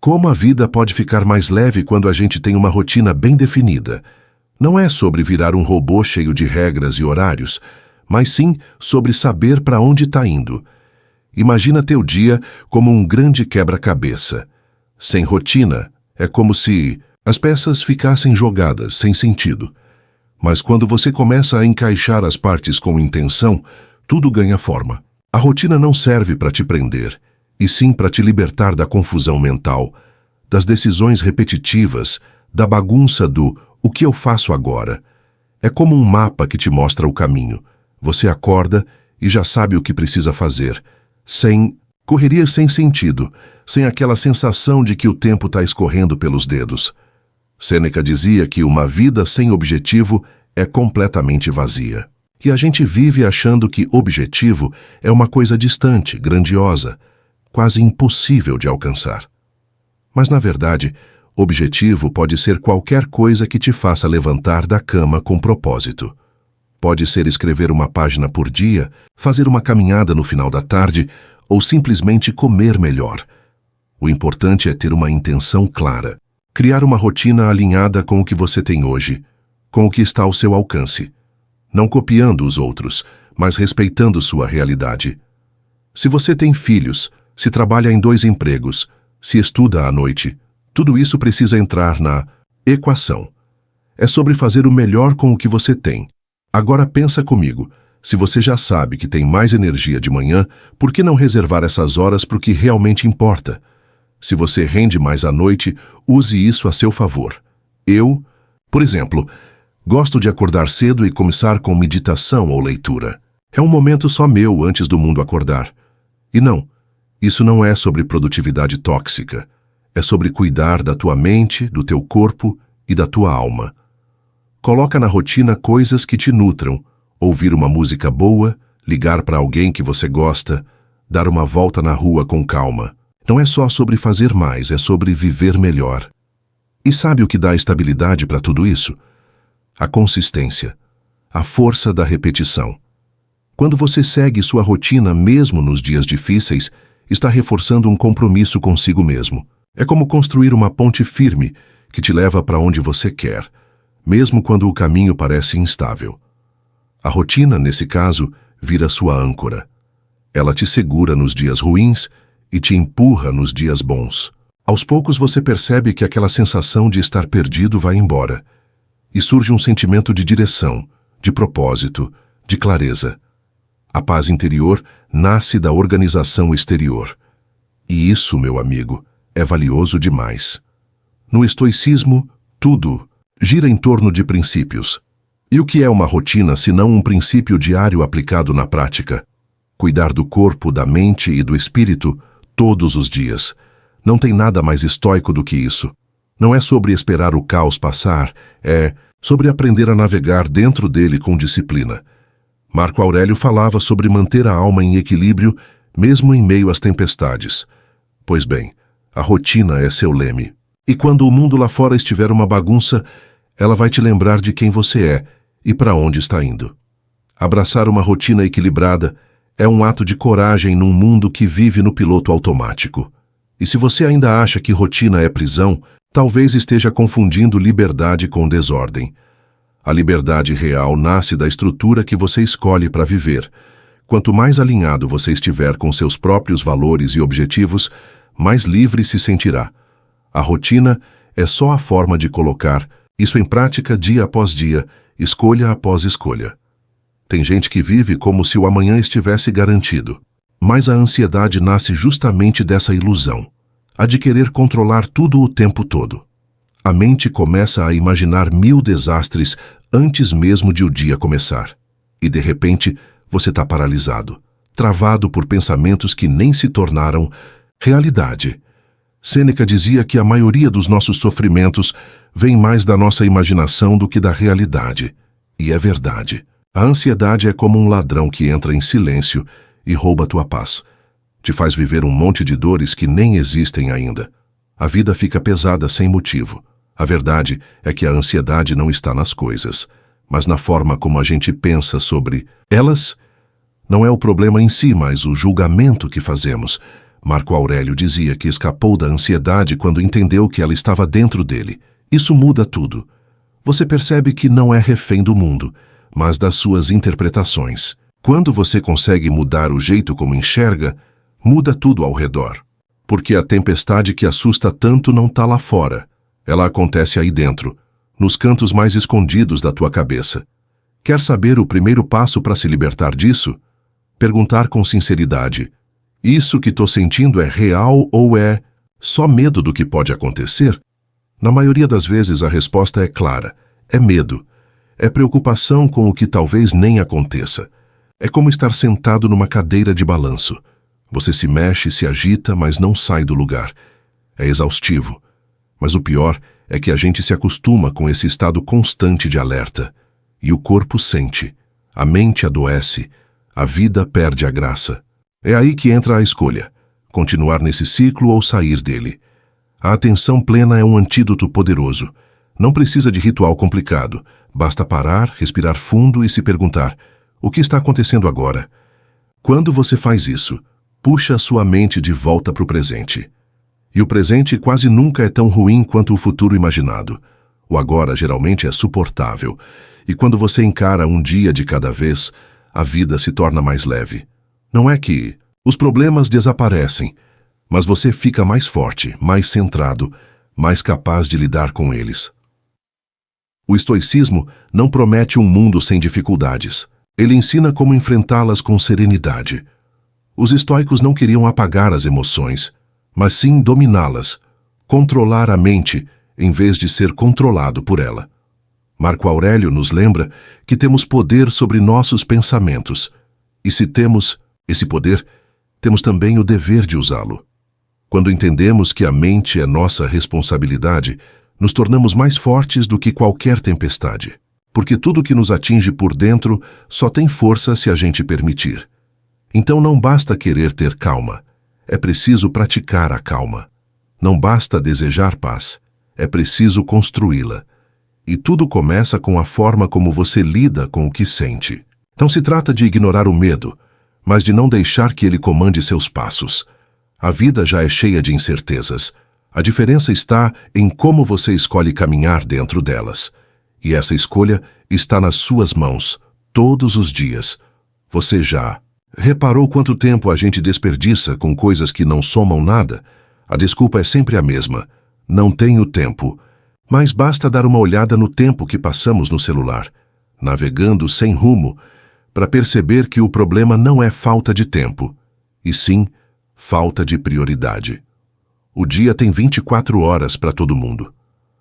Como a vida pode ficar mais leve quando a gente tem uma rotina bem definida? Não é sobre virar um robô cheio de regras e horários, mas sim sobre saber para onde está indo. Imagina teu dia como um grande quebra-cabeça. Sem rotina, é como se as peças ficassem jogadas, sem sentido. Mas quando você começa a encaixar as partes com intenção, tudo ganha forma. A rotina não serve para te prender, e sim para te libertar da confusão mental, das decisões repetitivas, da bagunça do "o que eu faço agora?". É como um mapa que te mostra o caminho. Você acorda e já sabe o que precisa fazer, sem correria sem sentido, sem aquela sensação de que o tempo está escorrendo pelos dedos. Sêneca dizia que uma vida sem objetivo é completamente vazia. E a gente vive achando que objetivo é uma coisa distante, grandiosa, quase impossível de alcançar. Mas, na verdade, objetivo pode ser qualquer coisa que te faça levantar da cama com propósito. Pode ser escrever uma página por dia, fazer uma caminhada no final da tarde ou simplesmente comer melhor. O importante é ter uma intenção clara, criar uma rotina alinhada com o que você tem hoje, com o que está ao seu alcance, não copiando os outros, mas respeitando sua realidade. Se você tem filhos, se trabalha em 2 empregos, se estuda à noite, tudo isso precisa entrar na equação. É sobre fazer o melhor com o que você tem. Agora pensa comigo, se você já sabe que tem mais energia de manhã, por que não reservar essas horas para o que realmente importa? Se você rende mais à noite, use isso a seu favor. Eu, por exemplo, gosto de acordar cedo e começar com meditação ou leitura. É um momento só meu antes do mundo acordar. E não, isso não é sobre produtividade tóxica. É sobre cuidar da tua mente, do teu corpo e da tua alma. Coloca na rotina coisas que te nutram, ouvir uma música boa, ligar para alguém que você gosta, dar uma volta na rua com calma. Não é só sobre fazer mais, é sobre viver melhor. E sabe o que dá estabilidade para tudo isso? A consistência, a força da repetição. Quando você segue sua rotina mesmo nos dias difíceis, está reforçando um compromisso consigo mesmo. É como construir uma ponte firme que te leva para onde você quer, mesmo quando o caminho parece instável. A rotina, nesse caso, vira sua âncora. Ela te segura nos dias ruins e te empurra nos dias bons. Aos poucos você percebe que aquela sensação de estar perdido vai embora. E surge um sentimento de direção, de propósito, de clareza. A paz interior nasce da organização exterior. E isso, meu amigo, é valioso demais. No estoicismo, tudo gira em torno de princípios. E o que é uma rotina senão um princípio diário aplicado na prática? Cuidar do corpo, da mente e do espírito todos os dias. Não tem nada mais estoico do que isso. Não é sobre esperar o caos passar, é sobre aprender a navegar dentro dele com disciplina. Marco Aurélio falava sobre manter a alma em equilíbrio mesmo em meio às tempestades. Pois bem, a rotina é seu leme. E quando o mundo lá fora estiver uma bagunça, ela vai te lembrar de quem você é e para onde está indo. Abraçar uma rotina equilibrada é um ato de coragem num mundo que vive no piloto automático. E se você ainda acha que rotina é prisão, talvez esteja confundindo liberdade com desordem. A liberdade real nasce da estrutura que você escolhe para viver. Quanto mais alinhado você estiver com seus próprios valores e objetivos, mais livre se sentirá. A rotina é só a forma de colocar isso em prática dia após dia, escolha após escolha. Tem gente que vive como se o amanhã estivesse garantido. Mas a ansiedade nasce justamente dessa ilusão, a de querer controlar tudo o tempo todo. A mente começa a imaginar 1000 desastres antes mesmo de o dia começar. E de repente, você está paralisado, travado por pensamentos que nem se tornaram realidade. Sêneca dizia que a maioria dos nossos sofrimentos vem mais da nossa imaginação do que da realidade. E é verdade. A ansiedade é como um ladrão que entra em silêncio e rouba tua paz. Te faz viver um monte de dores que nem existem ainda. A vida fica pesada sem motivo. A verdade é que a ansiedade não está nas coisas, mas na forma como a gente pensa sobre elas. Não é o problema em si, mas o julgamento que fazemos. Marco Aurélio dizia que escapou da ansiedade quando entendeu que ela estava dentro dele. Isso muda tudo. Você percebe que não é refém do mundo, mas das suas interpretações. Quando você consegue mudar o jeito como enxerga, muda tudo ao redor. Porque a tempestade que assusta tanto não está lá fora. Ela acontece aí dentro, nos cantos mais escondidos da tua cabeça. Quer saber o primeiro passo para se libertar disso? Perguntar com sinceridade: isso que estou sentindo é real ou é só medo do que pode acontecer? Na maioria das vezes a resposta é clara. É medo. É preocupação com o que talvez nem aconteça. É como estar sentado numa cadeira de balanço. Você se mexe, se agita, mas não sai do lugar. É exaustivo. Mas o pior é que a gente se acostuma com esse estado constante de alerta. E o corpo sente. A mente adoece. A vida perde a graça. É aí que entra a escolha. Continuar nesse ciclo ou sair dele. A atenção plena é um antídoto poderoso. Não precisa de ritual complicado. Basta parar, respirar fundo e se perguntar: o que está acontecendo agora? Quando você faz isso, puxa a sua mente de volta para o presente. E o presente quase nunca é tão ruim quanto o futuro imaginado. O agora geralmente é suportável. E quando você encara um dia de cada vez, a vida se torna mais leve. Não é que os problemas desaparecem, mas você fica mais forte, mais centrado, mais capaz de lidar com eles. O estoicismo não promete um mundo sem dificuldades. Ele ensina como enfrentá-las com serenidade. Os estoicos não queriam apagar as emoções, mas sim dominá-las, controlar a mente em vez de ser controlado por ela. Marco Aurélio nos lembra que temos poder sobre nossos pensamentos, e se temos esse poder, temos também o dever de usá-lo. Quando entendemos que a mente é nossa responsabilidade, nos tornamos mais fortes do que qualquer tempestade, porque tudo que nos atinge por dentro só tem força se a gente permitir. Então não basta querer ter calma, é preciso praticar a calma. Não basta desejar paz, é preciso construí-la. E tudo começa com a forma como você lida com o que sente. Não se trata de ignorar o medo, mas de não deixar que ele comande seus passos. A vida já é cheia de incertezas. A diferença está em como você escolhe caminhar dentro delas. E essa escolha está nas suas mãos, todos os dias. Você já reparou quanto tempo a gente desperdiça com coisas que não somam nada? A desculpa é sempre a mesma. Não tenho tempo. Mas basta dar uma olhada no tempo que passamos no celular, navegando sem rumo, para perceber que o problema não é falta de tempo, e sim falta de prioridade. O dia tem 24 horas para todo mundo.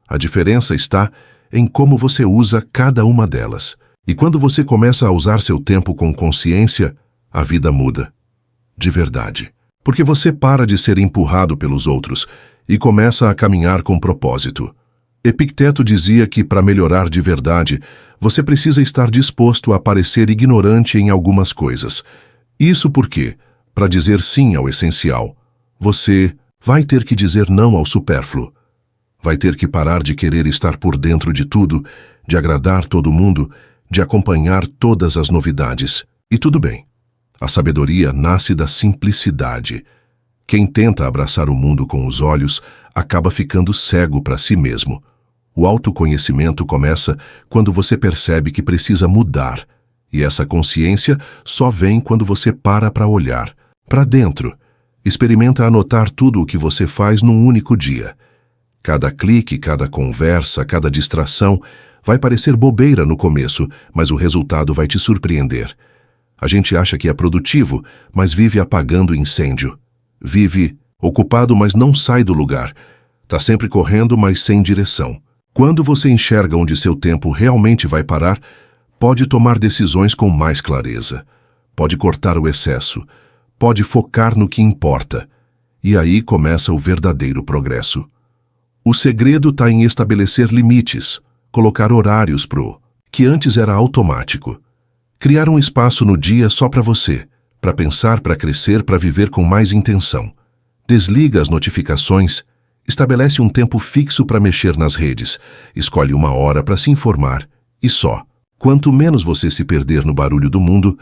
A diferença está em como você usa cada uma delas. E quando você começa a usar seu tempo com consciência, a vida muda. De verdade. Porque você para de ser empurrado pelos outros e começa a caminhar com propósito. Epicteto dizia que para melhorar de verdade, você precisa estar disposto a parecer ignorante em algumas coisas. Isso porque, para dizer sim ao essencial, você vai ter que dizer não ao supérfluo. Vai ter que parar de querer estar por dentro de tudo, de agradar todo mundo, de acompanhar todas as novidades. E tudo bem. A sabedoria nasce da simplicidade. Quem tenta abraçar o mundo com os olhos acaba ficando cego para si mesmo. O autoconhecimento começa quando você percebe que precisa mudar, e essa consciência só vem quando você para olhar para dentro. Experimenta anotar tudo o que você faz num único dia. Cada clique, cada conversa, cada distração vai parecer bobeira no começo, mas o resultado vai te surpreender. A gente acha que é produtivo, mas vive apagando incêndio. Vive ocupado, mas não sai do lugar. Tá sempre correndo, mas sem direção. Quando você enxerga onde seu tempo realmente vai parar, pode tomar decisões com mais clareza. Pode cortar o excesso. Pode focar no que importa. E aí começa o verdadeiro progresso. O segredo está em estabelecer limites, colocar horários pro que antes era automático. Criar um espaço no dia só para você, para pensar, para crescer, para viver com mais intenção. Desliga as notificações, estabelece um tempo fixo para mexer nas redes, escolhe uma hora para se informar, e só. Quanto menos você se perder no barulho do mundo,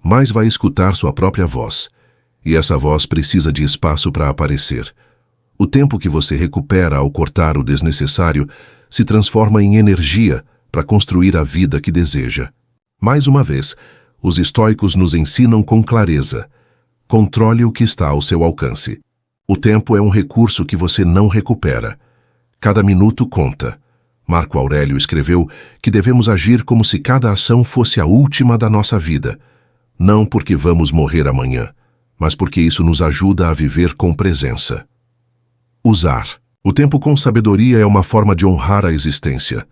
mais vai escutar sua própria voz. e essa voz precisa de espaço para aparecer. O tempo que você recupera ao cortar o desnecessário se transforma em energia para construir a vida que deseja. Mais uma vez, os estoicos nos ensinam com clareza: controle o que está ao seu alcance. O tempo é um recurso que você não recupera. Cada minuto conta. Marco Aurélio escreveu que devemos agir como se cada ação fosse a última da nossa vida, não porque vamos morrer amanhã, mas porque isso nos ajuda a viver com presença. Usar. O tempo com sabedoria é uma forma de honrar a existência.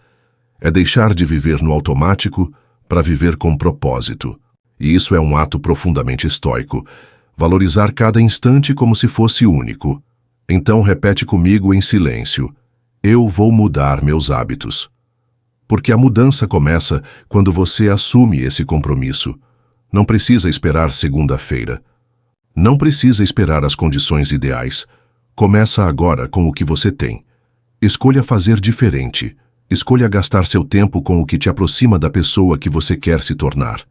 É deixar de viver no automático para viver com propósito. E isso é um ato profundamente estoico. Valorizar cada instante como se fosse único. Então repete comigo em silêncio: eu vou mudar meus hábitos. Porque a mudança começa quando você assume esse compromisso. Não precisa esperar segunda-feira. Não precisa esperar as condições ideais. Começa agora com o que você tem. Escolha fazer diferente. Escolha gastar seu tempo com o que te aproxima da pessoa que você quer se tornar.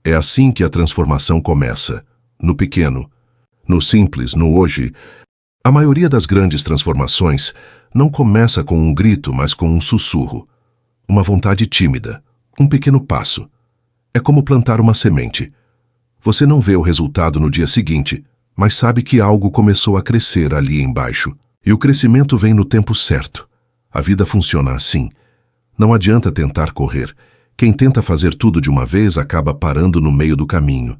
É assim que a transformação começa. No pequeno, no simples, no hoje. A maioria das grandes transformações não começa com um grito, mas com um sussurro. Uma vontade tímida, um pequeno passo. É como plantar uma semente. Você não vê o resultado no dia seguinte, mas sabe que algo começou a crescer ali embaixo. E o crescimento vem no tempo certo. A vida funciona assim. Não adianta tentar correr. Quem tenta fazer tudo de uma vez acaba parando no meio do caminho.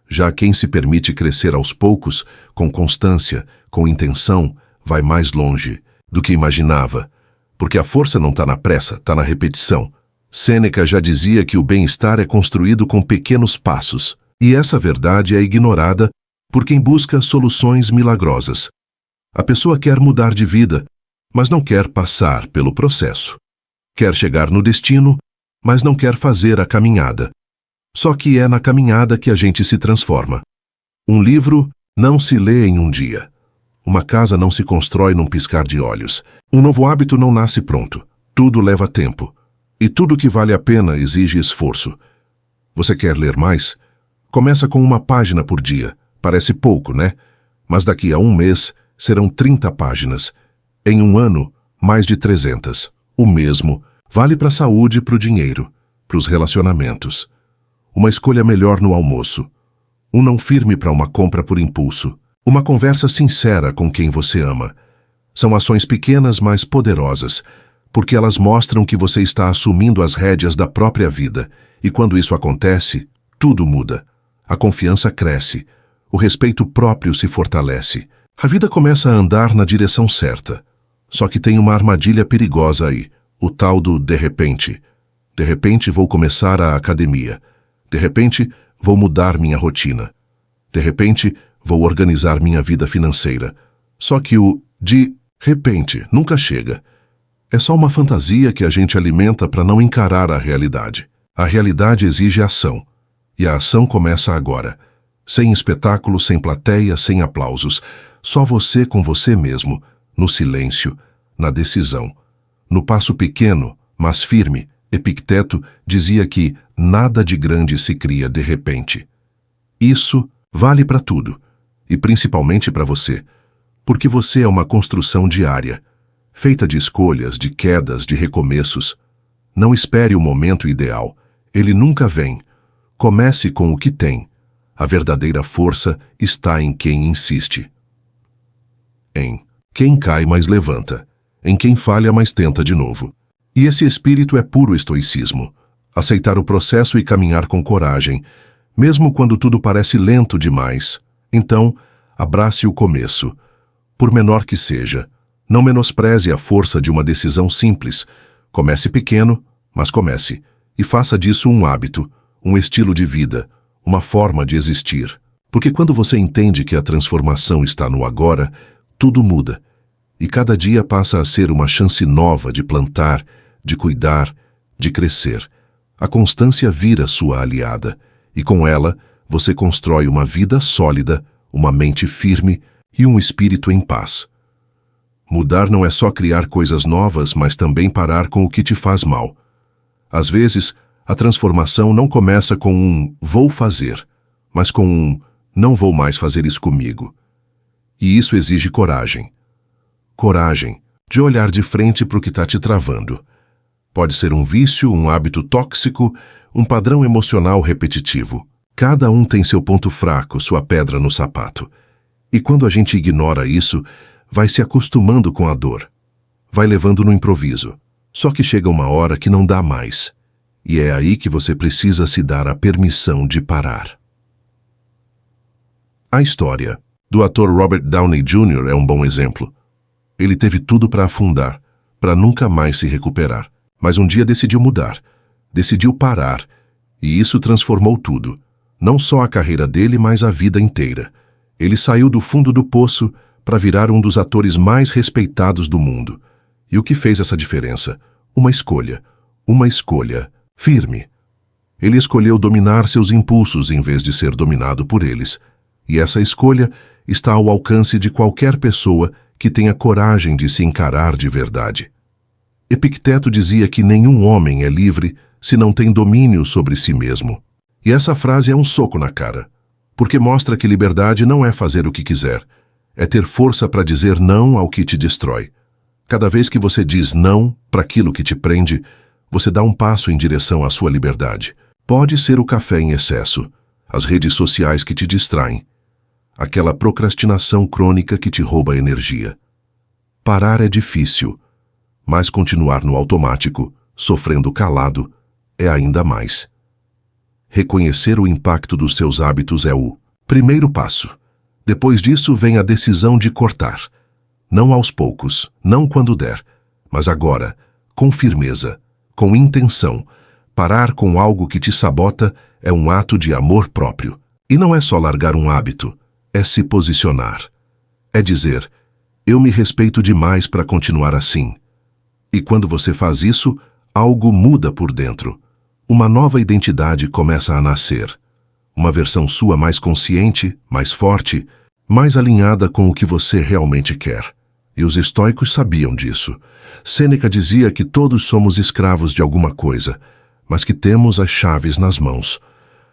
Já quem se permite crescer aos poucos, com constância, com intenção, vai mais longe do que imaginava. Porque a força não está na pressa, está na repetição. Sêneca já dizia que o bem-estar é construído com pequenos passos. E essa verdade é ignorada por quem busca soluções milagrosas. A pessoa quer mudar de vida, mas não quer passar pelo processo. Quer chegar no destino, mas não quer fazer a caminhada. Só que é na caminhada que a gente se transforma. Um livro não se lê em um dia. Uma casa não se constrói num piscar de olhos. Um novo hábito não nasce pronto. Tudo leva tempo. E tudo que vale a pena exige esforço. Você quer ler mais? Começa com uma página por dia. Parece pouco, né? Mas daqui a um mês serão 30 páginas. Em um ano, mais de 300. O mesmo vale para a saúde e para o dinheiro, para os relacionamentos. Uma escolha melhor no almoço. Um não firme para uma compra por impulso. Uma conversa sincera com quem você ama. São ações pequenas, mas poderosas, porque elas mostram que você está assumindo as rédeas da própria vida. E quando isso acontece, tudo muda. A confiança cresce. O respeito próprio se fortalece. A vida começa a andar na direção certa. Só que tem uma armadilha perigosa aí, o tal do de repente. De repente vou começar a academia. De repente vou mudar minha rotina. De repente vou organizar minha vida financeira. Só que o de repente nunca chega. É só uma fantasia que a gente alimenta para não encarar a realidade. A realidade exige ação. E a ação começa agora. Sem espetáculo, sem plateia, sem aplausos. Só você com você mesmo, no silêncio, na decisão. No passo pequeno, mas firme, Epicteto dizia que nada de grande se cria de repente. Isso vale para tudo, e principalmente para você, porque você é uma construção diária, feita de escolhas, de quedas, de recomeços. Não espere o momento ideal, ele nunca vem. Comece com o que tem. A verdadeira força está em quem insiste. Em quem cai, mais levanta. Em quem falha, mais tenta de novo. E esse espírito é puro estoicismo. Aceitar o processo e caminhar com coragem, mesmo quando tudo parece lento demais. Então, abrace o começo. Por menor que seja, não menospreze a força de uma decisão simples. Comece pequeno, mas comece. E faça disso um hábito, um estilo de vida, uma forma de existir. Porque quando você entende que a transformação está no agora, tudo muda. E cada dia passa a ser uma chance nova de plantar, de cuidar, de crescer. A constância vira sua aliada, e com ela você constrói uma vida sólida, uma mente firme e um espírito em paz. Mudar não é só criar coisas novas, mas também parar com o que te faz mal. Às vezes, a transformação não começa com um "vou fazer", mas com um Não vou mais fazer isso comigo. E isso exige coragem. Coragem de olhar de frente para o que está te travando. Pode ser um vício, um hábito tóxico, um padrão emocional repetitivo. Cada um tem seu ponto fraco, sua pedra no sapato. E quando a gente ignora isso, vai se acostumando com a dor. Vai levando no improviso. Só que chega uma hora que não dá mais. E é aí que você precisa se dar a permissão de parar. A história do ator Robert Downey Jr. é um bom exemplo. Ele teve tudo para afundar, para nunca mais se recuperar. Mas um dia decidiu mudar, decidiu parar, e isso transformou tudo. Não só a carreira dele, mas a vida inteira. Ele saiu do fundo do poço para virar um dos atores mais respeitados do mundo. E o que fez essa diferença? Uma escolha firme. Ele escolheu dominar seus impulsos em vez de ser dominado por eles. E essa escolha está ao alcance de qualquer pessoa que tenha coragem de se encarar de verdade. Epicteto dizia que nenhum homem é livre se não tem domínio sobre si mesmo. E essa frase é um soco na cara, porque mostra que liberdade não é fazer o que quiser, é ter força para dizer não ao que te destrói. Cada vez que você diz não para aquilo que te prende, você dá um passo em direção à sua liberdade. Pode ser o café em excesso, as redes sociais que te distraem, aquela procrastinação crônica que te rouba energia. Parar é difícil, mas continuar no automático, sofrendo calado, é ainda mais. Reconhecer o impacto dos seus hábitos é o primeiro passo. Depois disso vem a decisão de cortar. Não aos poucos, não quando der, mas agora, com firmeza, com intenção. Parar com algo que te sabota é um ato de amor próprio. E não é só largar um hábito, é se posicionar. É dizer, eu me respeito demais para continuar assim. E quando você faz isso, algo muda por dentro. Uma nova identidade começa a nascer. Uma versão sua mais consciente, mais forte, mais alinhada com o que você realmente quer. E os estoicos sabiam disso. Sêneca dizia que todos somos escravos de alguma coisa, mas que temos as chaves nas mãos.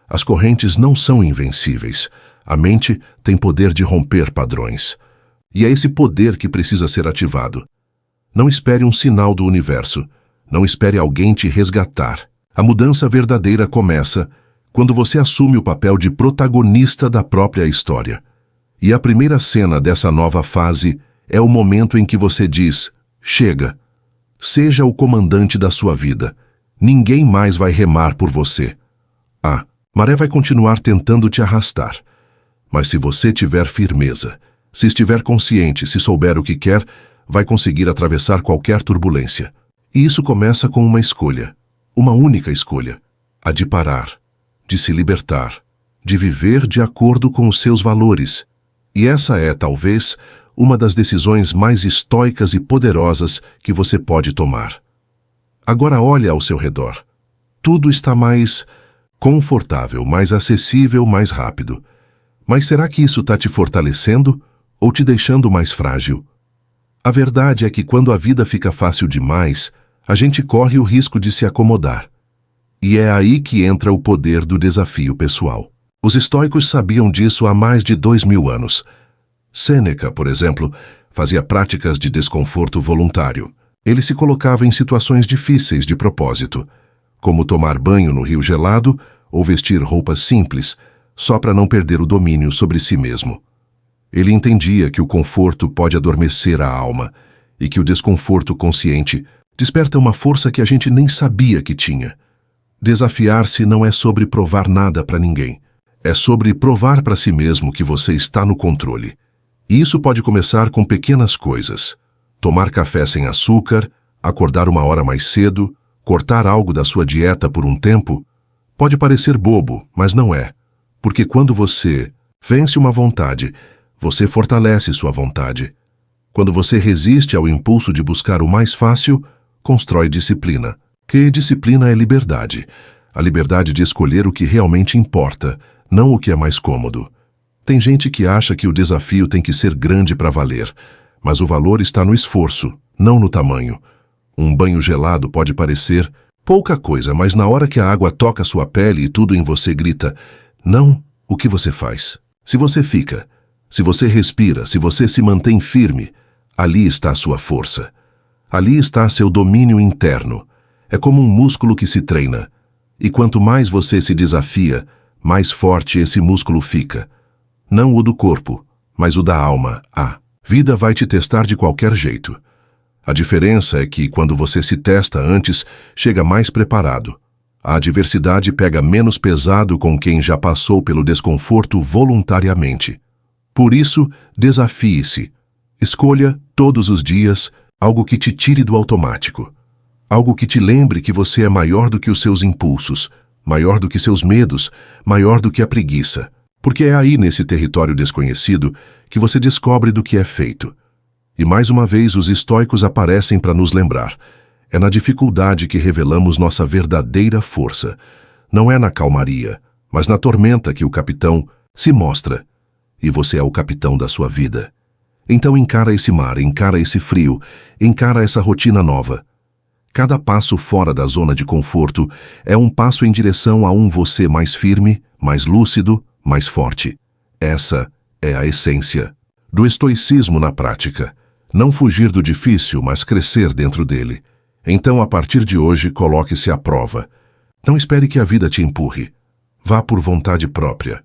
As correntes não são invencíveis. A mente tem poder de romper padrões. E é esse poder que precisa ser ativado. Não espere um sinal do universo. Não espere alguém te resgatar. A mudança verdadeira começa quando você assume o papel de protagonista da própria história. E a primeira cena dessa nova fase é o momento em que você diz, chega. Seja o comandante da sua vida. Ninguém mais vai remar por você. A maré vai continuar tentando te arrastar. Mas se você tiver firmeza, se estiver consciente, se souber o que quer, vai conseguir atravessar qualquer turbulência. E isso começa com uma escolha, uma única escolha, a de parar, de se libertar, de viver de acordo com os seus valores. E essa é, talvez, uma das decisões mais estoicas e poderosas que você pode tomar. Agora olha ao seu redor. Tudo está mais confortável, mais acessível, mais rápido. Mas será que isso está te fortalecendo ou te deixando mais frágil? A verdade é que quando a vida fica fácil demais, a gente corre o risco de se acomodar. E é aí que entra o poder do desafio pessoal. Os estoicos sabiam disso há mais de 2000 anos. Sêneca, por exemplo, fazia práticas de desconforto voluntário. Ele se colocava em situações difíceis de propósito, como tomar banho no rio gelado ou vestir roupas simples, só para não perder o domínio sobre si mesmo. Ele entendia que o conforto pode adormecer a alma e que o desconforto consciente desperta uma força que a gente nem sabia que tinha. Desafiar-se não é sobre provar nada para ninguém. É sobre provar para si mesmo que você está no controle. E isso pode começar com pequenas coisas. Tomar café sem açúcar, acordar uma hora mais cedo, cortar algo da sua dieta por um tempo. Pode parecer bobo, mas não é. Porque quando você vence uma vontade, você fortalece sua vontade. Quando você resiste ao impulso de buscar o mais fácil, constrói disciplina. Que disciplina é liberdade. A liberdade de escolher o que realmente importa, não o que é mais cômodo. Tem gente que acha que o desafio tem que ser grande para valer, mas o valor está no esforço, não no tamanho. Um banho gelado pode parecer pouca coisa, mas na hora que a água toca sua pele e tudo em você grita, não, o que você faz? Se você fica, se você respira, se você se mantém firme, ali está a sua força. Ali está seu domínio interno. É como um músculo que se treina. E quanto mais você se desafia, mais forte esse músculo fica. Não o do corpo, mas o da alma. A vida vai te testar de qualquer jeito. A diferença é que, quando você se testa antes, chega mais preparado. A adversidade pega menos pesado com quem já passou pelo desconforto voluntariamente. Por isso, desafie-se. Escolha, todos os dias, algo que te tire do automático. Algo que te lembre que você é maior do que os seus impulsos, maior do que seus medos, maior do que a preguiça. Porque é aí, nesse território desconhecido, que você descobre do que é feito. E mais uma vez os estoicos aparecem para nos lembrar. É na dificuldade que revelamos nossa verdadeira força. Não é na calmaria, mas na tormenta que o capitão se mostra. E você é o capitão da sua vida. Então encara esse mar, encara esse frio, encara essa rotina nova. Cada passo fora da zona de conforto é um passo em direção a um você mais firme, mais lúcido, mais forte. Essa é a essência do estoicismo na prática. Não fugir do difícil, mas crescer dentro dele. Então, a partir de hoje, coloque-se à prova. Não espere que a vida te empurre. Vá por vontade própria.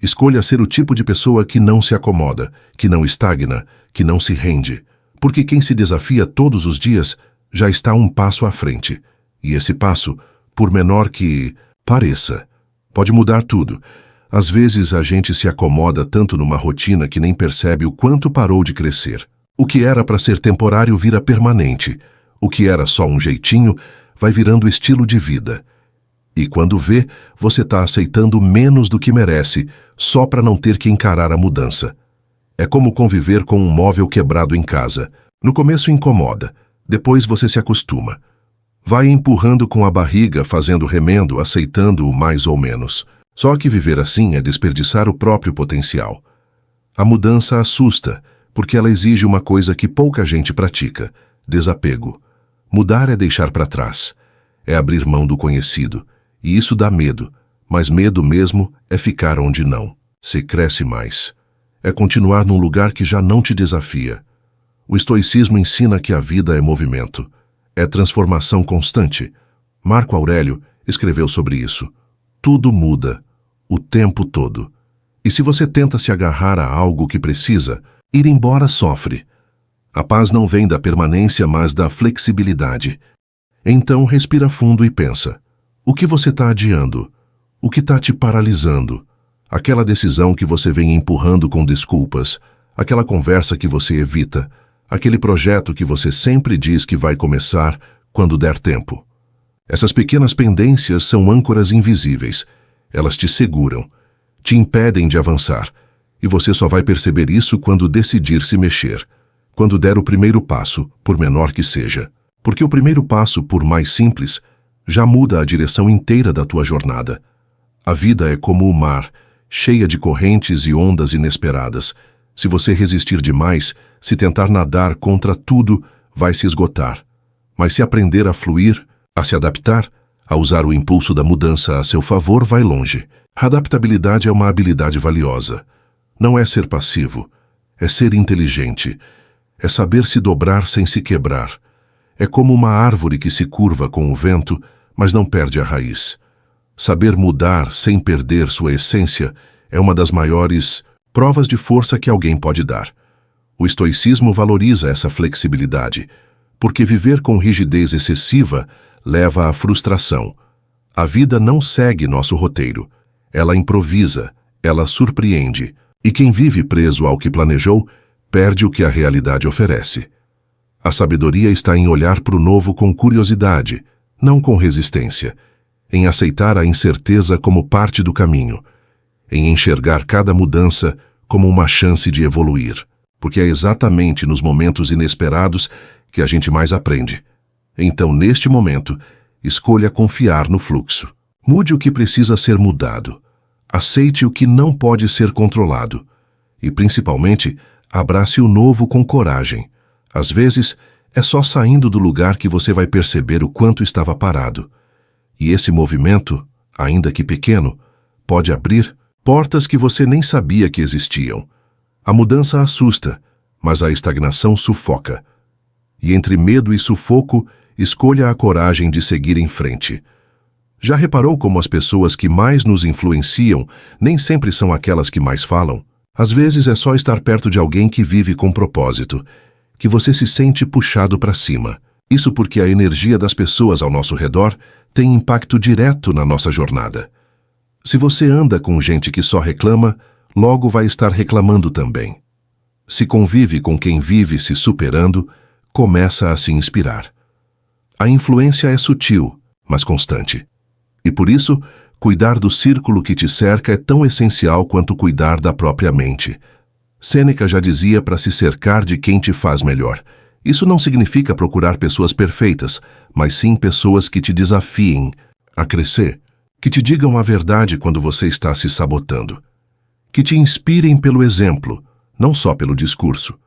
Escolha ser o tipo de pessoa que não se acomoda, que não estagna, que não se rende. Porque quem se desafia todos os dias já está um passo à frente. E esse passo, por menor que pareça, pode mudar tudo. Às vezes a gente se acomoda tanto numa rotina que nem percebe o quanto parou de crescer. O que era para ser temporário vira permanente. O que era só um jeitinho vai virando estilo de vida. E quando vê, você está aceitando menos do que merece, só para não ter que encarar a mudança. É como conviver com um móvel quebrado em casa. No começo incomoda, depois você se acostuma. Vai empurrando com a barriga, fazendo remendo, aceitando o mais ou menos. Só que viver assim é desperdiçar o próprio potencial. A mudança assusta, porque ela exige uma coisa que pouca gente pratica: desapego. Mudar é deixar para trás, é abrir mão do conhecido, e isso dá medo, mas medo mesmo é ficar onde não se cresce mais. É continuar num lugar que já não te desafia. O estoicismo ensina que a vida é movimento, é transformação constante. Marco Aurélio escreveu sobre isso. Tudo muda, o tempo todo. E se você tenta se agarrar a algo que precisa, ir embora sofre. A paz não vem da permanência, mas da flexibilidade. Então respira fundo e pensa. O que você está adiando? O que está te paralisando? Aquela decisão que você vem empurrando com desculpas, aquela conversa que você evita, aquele projeto que você sempre diz que vai começar quando der tempo. Essas pequenas pendências são âncoras invisíveis. Elas te seguram, te impedem de avançar, e você só vai perceber isso quando decidir se mexer, quando der o primeiro passo, por menor que seja. Porque o primeiro passo, por mais simples, já muda a direção inteira da tua jornada. A vida é como o mar, cheia de correntes e ondas inesperadas. Se você resistir demais, se tentar nadar contra tudo, vai se esgotar. Mas se aprender a fluir, a se adaptar, a usar o impulso da mudança a seu favor, vai longe. A adaptabilidade é uma habilidade valiosa. Não é ser passivo, é ser inteligente. É saber se dobrar sem se quebrar. É como uma árvore que se curva com o vento, mas não perde a raiz. Saber mudar sem perder sua essência é uma das maiores provas de força que alguém pode dar. O estoicismo valoriza essa flexibilidade, porque viver com rigidez excessiva leva à frustração. A vida não segue nosso roteiro. Ela improvisa, ela surpreende, e quem vive preso ao que planejou, perde o que a realidade oferece. A sabedoria está em olhar para o novo com curiosidade, não com resistência, em aceitar a incerteza como parte do caminho, em enxergar cada mudança como uma chance de evoluir, porque é exatamente nos momentos inesperados que a gente mais aprende. Então, neste momento, escolha confiar no fluxo. Mude o que precisa ser mudado. Aceite o que não pode ser controlado. E, principalmente, abrace o novo com coragem. Às vezes, é só saindo do lugar que você vai perceber o quanto estava parado. E esse movimento, ainda que pequeno, pode abrir portas que você nem sabia que existiam. A mudança assusta, mas a estagnação sufoca. E entre medo e sufoco, escolha a coragem de seguir em frente. Já reparou como as pessoas que mais nos influenciam nem sempre são aquelas que mais falam? Às vezes é só estar perto de alguém que vive com propósito, que você se sente puxado para cima. Isso porque a energia das pessoas ao nosso redor tem impacto direto na nossa jornada. Se você anda com gente que só reclama, logo vai estar reclamando também. Se convive com quem vive se superando, começa a se inspirar. A influência é sutil, mas constante. E por isso, cuidar do círculo que te cerca é tão essencial quanto cuidar da própria mente. Sêneca já dizia para se cercar de quem te faz melhor. Isso não significa procurar pessoas perfeitas, mas sim pessoas que te desafiem a crescer, que te digam a verdade quando você está se sabotando, que te inspirem pelo exemplo, não só pelo discurso.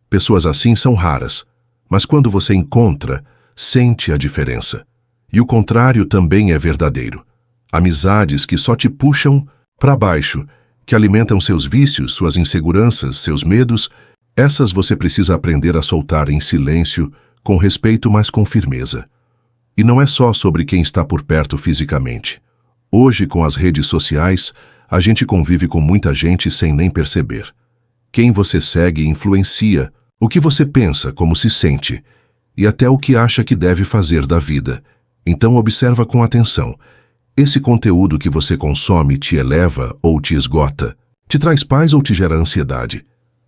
Pessoas assim são raras, mas quando você encontra, sente a diferença. E o contrário também é verdadeiro. Amizades que só te puxam para baixo, que alimentam seus vícios, suas inseguranças, seus medos, essas você precisa aprender a soltar em silêncio, com respeito, mas com firmeza. E não é só sobre quem está por perto fisicamente. Hoje, com as redes sociais, a gente convive com muita gente sem nem perceber. Quem você segue influencia o que você pensa, como se sente, e até o que acha que deve fazer da vida. Então observa com atenção. Esse conteúdo que você consome te eleva ou te esgota? Te traz paz ou te gera ansiedade?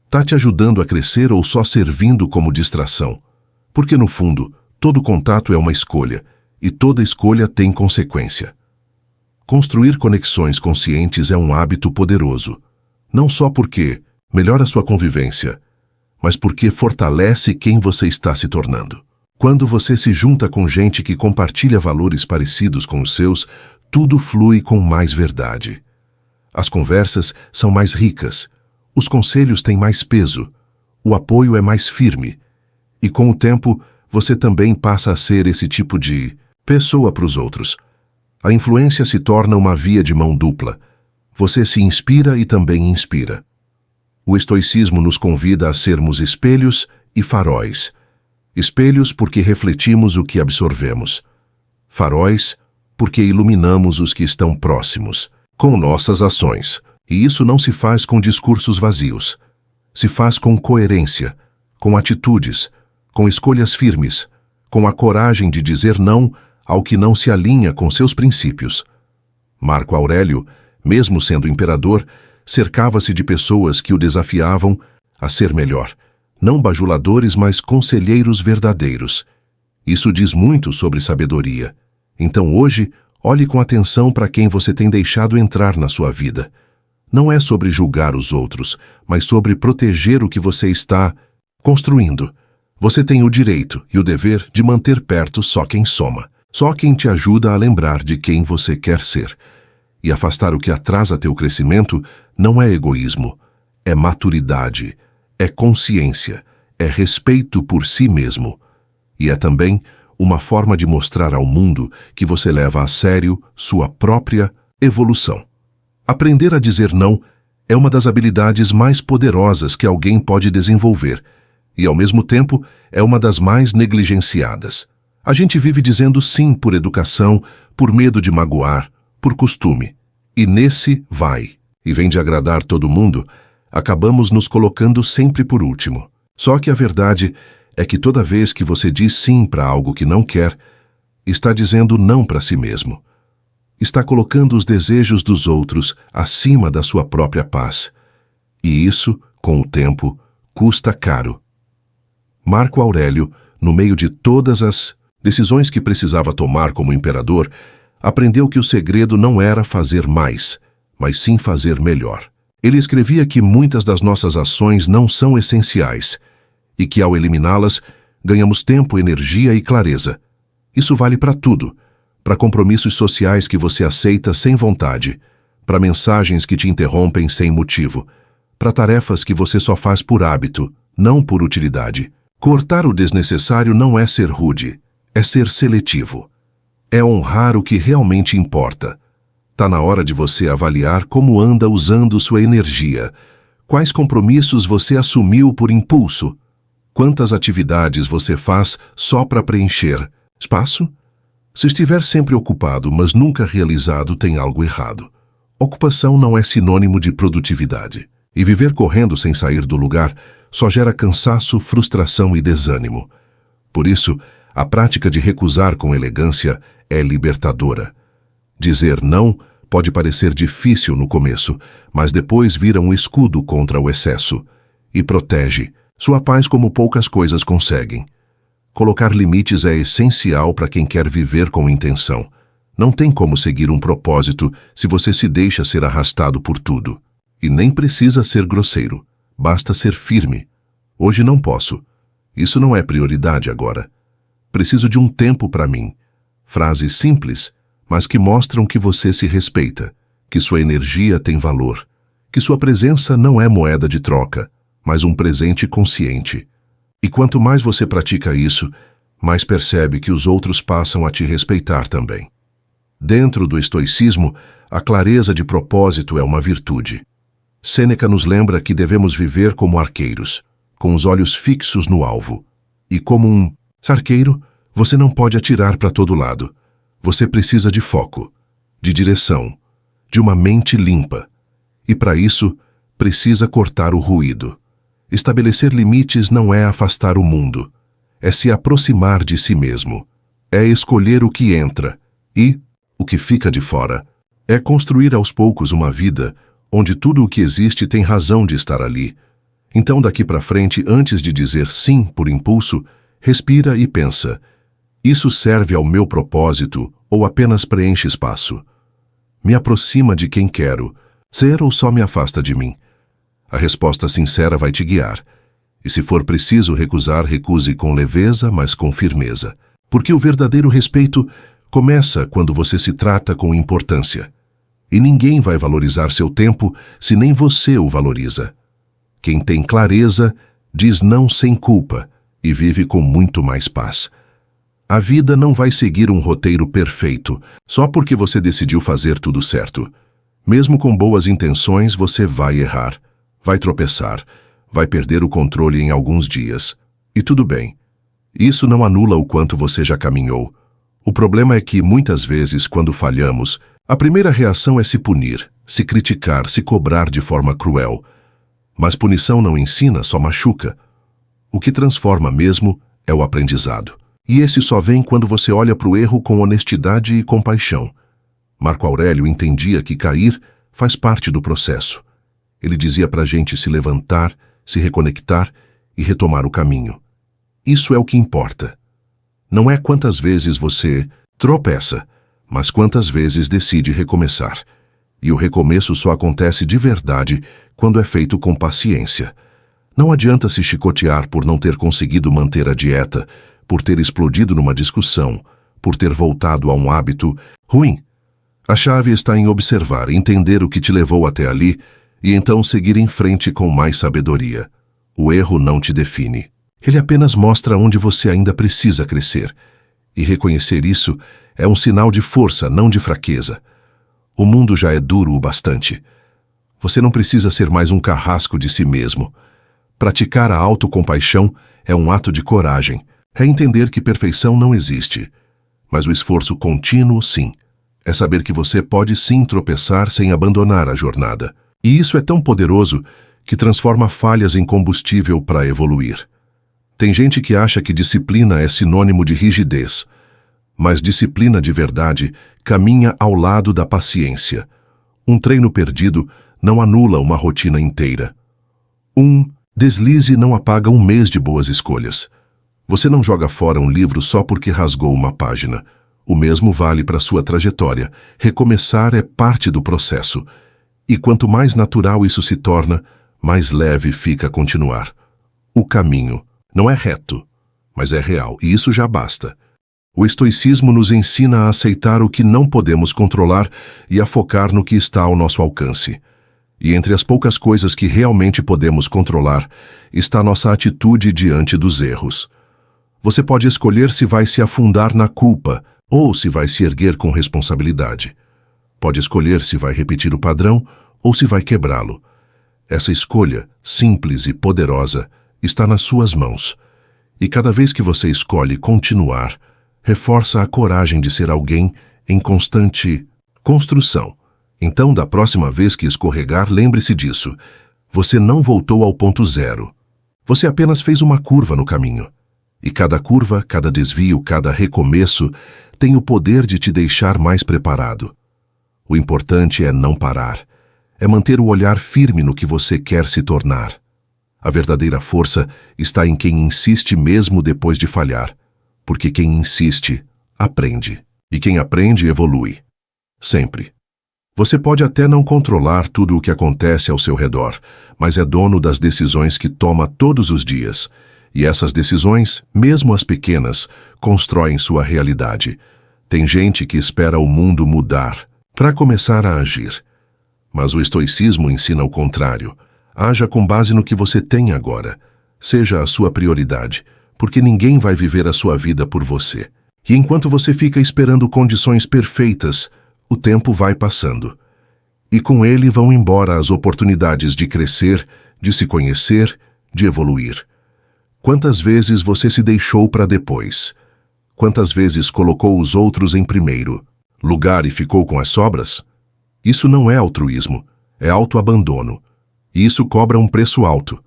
Tá te ajudando a crescer ou só servindo como distração? Porque no fundo, todo contato é uma escolha, e toda escolha tem consequência. Construir conexões conscientes é um hábito poderoso, não só porque melhora sua convivência, mas porque fortalece quem você está se tornando. Quando você se junta com gente que compartilha valores parecidos com os seus, tudo flui com mais verdade. As conversas são mais ricas, os conselhos têm mais peso, o apoio é mais firme, e com o tempo você também passa a ser esse tipo de pessoa para os outros. A influência se torna uma via de mão dupla. Você se inspira e também inspira. O estoicismo nos convida a sermos espelhos e faróis. Espelhos porque refletimos o que absorvemos. Faróis porque iluminamos os que estão próximos, com nossas ações. E isso não se faz com discursos vazios. Se faz com coerência, com atitudes, com escolhas firmes, com a coragem de dizer não ao que não se alinha com seus princípios. Marco Aurélio, mesmo sendo imperador, cercava-se de pessoas que o desafiavam a ser melhor. Não bajuladores, mas conselheiros verdadeiros. Isso diz muito sobre sabedoria. Então hoje, olhe com atenção para quem você tem deixado entrar na sua vida. Não é sobre julgar os outros, mas sobre proteger o que você está construindo. Você tem o direito e o dever de manter perto só quem soma, só quem te ajuda a lembrar de quem você quer ser. E afastar o que atrasa teu crescimento não é egoísmo, é maturidade, é consciência, é respeito por si mesmo. E é também uma forma de mostrar ao mundo que você leva a sério sua própria evolução. Aprender a dizer não é uma das habilidades mais poderosas que alguém pode desenvolver e, ao mesmo tempo, é uma das mais negligenciadas. A gente vive dizendo sim por educação, por medo de magoar, por costume. E nesse vai e vem de agradar todo mundo, acabamos nos colocando sempre por último. Só que a verdade é que toda vez que você diz sim para algo que não quer, está dizendo não para si mesmo. Está colocando os desejos dos outros acima da sua própria paz. E isso, com o tempo, custa caro. Marco Aurélio, no meio de todas as decisões que precisava tomar como imperador, aprendeu que o segredo não era fazer mais, mas sim fazer melhor. Ele escrevia que muitas das nossas ações não são essenciais e que, ao eliminá-las, ganhamos tempo, energia e clareza. Isso vale para tudo. Para compromissos sociais que você aceita sem vontade, para mensagens que te interrompem sem motivo, para tarefas que você só faz por hábito, não por utilidade. Cortar o desnecessário não é ser rude, é ser seletivo. É honrar o que realmente importa. Tá na hora de você avaliar como anda usando sua energia. Quais compromissos você assumiu por impulso? Quantas atividades você faz só para preencher espaço? Se estiver sempre ocupado, mas nunca realizado, tem algo errado. Ocupação não é sinônimo de produtividade. E viver correndo sem sair do lugar só gera cansaço, frustração e desânimo. Por isso, a prática de recusar com elegância é libertadora. Dizer não pode parecer difícil no começo, mas depois vira um escudo contra o excesso e protege sua paz como poucas coisas conseguem. Colocar limites é essencial para quem quer viver com intenção. Não tem como seguir um propósito se você se deixa ser arrastado por tudo. E nem precisa ser grosseiro, basta ser firme. Hoje não posso. Isso não é prioridade agora. Preciso de um tempo para mim. Frases simples, mas que mostram que você se respeita, que sua energia tem valor, que sua presença não é moeda de troca, mas um presente consciente. E quanto mais você pratica isso, mais percebe que os outros passam a te respeitar também. Dentro do estoicismo, a clareza de propósito é uma virtude. Sêneca nos lembra que devemos viver como arqueiros, com os olhos fixos no alvo. E como um arqueiro, você não pode atirar para todo lado. Você precisa de foco, de direção, de uma mente limpa. E para isso, precisa cortar o ruído. Estabelecer limites não é afastar o mundo, é se aproximar de si mesmo. É escolher o que entra e o que fica de fora. É construir aos poucos uma vida onde tudo o que existe tem razão de estar ali. Então, daqui para frente, antes de dizer sim por impulso, respira e pensa: isso serve ao meu propósito ou apenas preenche espaço? Me aproxima de quem quero ser ou só me afasta de mim? A resposta sincera vai te guiar. E se for preciso recusar, recuse com leveza, mas com firmeza. Porque o verdadeiro respeito começa quando você se trata com importância. E ninguém vai valorizar seu tempo se nem você o valoriza. Quem tem clareza diz não sem culpa e vive com muito mais paz. A vida não vai seguir um roteiro perfeito só porque você decidiu fazer tudo certo. Mesmo com boas intenções, você vai errar, vai tropeçar, vai perder o controle em alguns dias. E tudo bem. Isso não anula o quanto você já caminhou. O problema é que, muitas vezes, quando falhamos, a primeira reação é se punir, se criticar, se cobrar de forma cruel. Mas punição não ensina, só machuca. O que transforma mesmo é o aprendizado. E esse só vem quando você olha para o erro com honestidade e compaixão. Marco Aurélio entendia que cair faz parte do processo. Ele dizia para a gente se levantar, se reconectar e retomar o caminho. Isso é o que importa. Não é quantas vezes você tropeça, mas quantas vezes decide recomeçar. E o recomeço só acontece de verdade quando é feito com paciência. Não adianta se chicotear por não ter conseguido manter a dieta, por ter explodido numa discussão, por ter voltado a um hábito ruim. A chave está em observar, entender o que te levou até ali e então seguir em frente com mais sabedoria. O erro não te define. Ele apenas mostra onde você ainda precisa crescer. E reconhecer isso é um sinal de força, não de fraqueza. O mundo já é duro o bastante. Você não precisa ser mais um carrasco de si mesmo. Praticar a autocompaixão é um ato de coragem. É entender que perfeição não existe. Mas o esforço contínuo, sim. É saber que você pode sim tropeçar sem abandonar a jornada. E isso é tão poderoso que transforma falhas em combustível para evoluir. Tem gente que acha que disciplina é sinônimo de rigidez. Mas disciplina de verdade caminha ao lado da paciência. Um treino perdido não anula uma rotina inteira. Um deslize não apaga um mês de boas escolhas. Você não joga fora um livro só porque rasgou uma página. O mesmo vale para sua trajetória. Recomeçar é parte do processo. E quanto mais natural isso se torna, mais leve fica continuar. O caminho não é reto, mas é real, e isso já basta. O estoicismo nos ensina a aceitar o que não podemos controlar e a focar no que está ao nosso alcance. E entre as poucas coisas que realmente podemos controlar, está nossa atitude diante dos erros. Você pode escolher se vai se afundar na culpa ou se vai se erguer com responsabilidade. Pode escolher se vai repetir o padrão ou se vai quebrá-lo. Essa escolha, simples e poderosa, está nas suas mãos. E cada vez que você escolhe continuar, reforça a coragem de ser alguém em constante construção. Então, da próxima vez que escorregar, lembre-se disso. Você não voltou ao ponto zero. Você apenas fez uma curva no caminho. E cada curva, cada desvio, cada recomeço tem o poder de te deixar mais preparado. O importante é não parar. É manter o olhar firme no que você quer se tornar. A verdadeira força está em quem insiste mesmo depois de falhar. Porque quem insiste, aprende. E quem aprende, evolui. Sempre. Você pode até não controlar tudo o que acontece ao seu redor, mas é dono das decisões que toma todos os dias. E essas decisões, mesmo as pequenas, constroem sua realidade. Tem gente que espera o mundo mudar para começar a agir. Mas o estoicismo ensina o contrário. Haja com base no que você tem agora. Seja a sua prioridade, porque ninguém vai viver a sua vida por você. E enquanto você fica esperando condições perfeitas, o tempo vai passando. E com ele vão embora as oportunidades de crescer, de se conhecer, de evoluir. Quantas vezes você se deixou para depois? Quantas vezes colocou os outros em primeiro lugar e ficou com as sobras? Isso não é altruísmo, é autoabandono. E isso cobra um preço alto.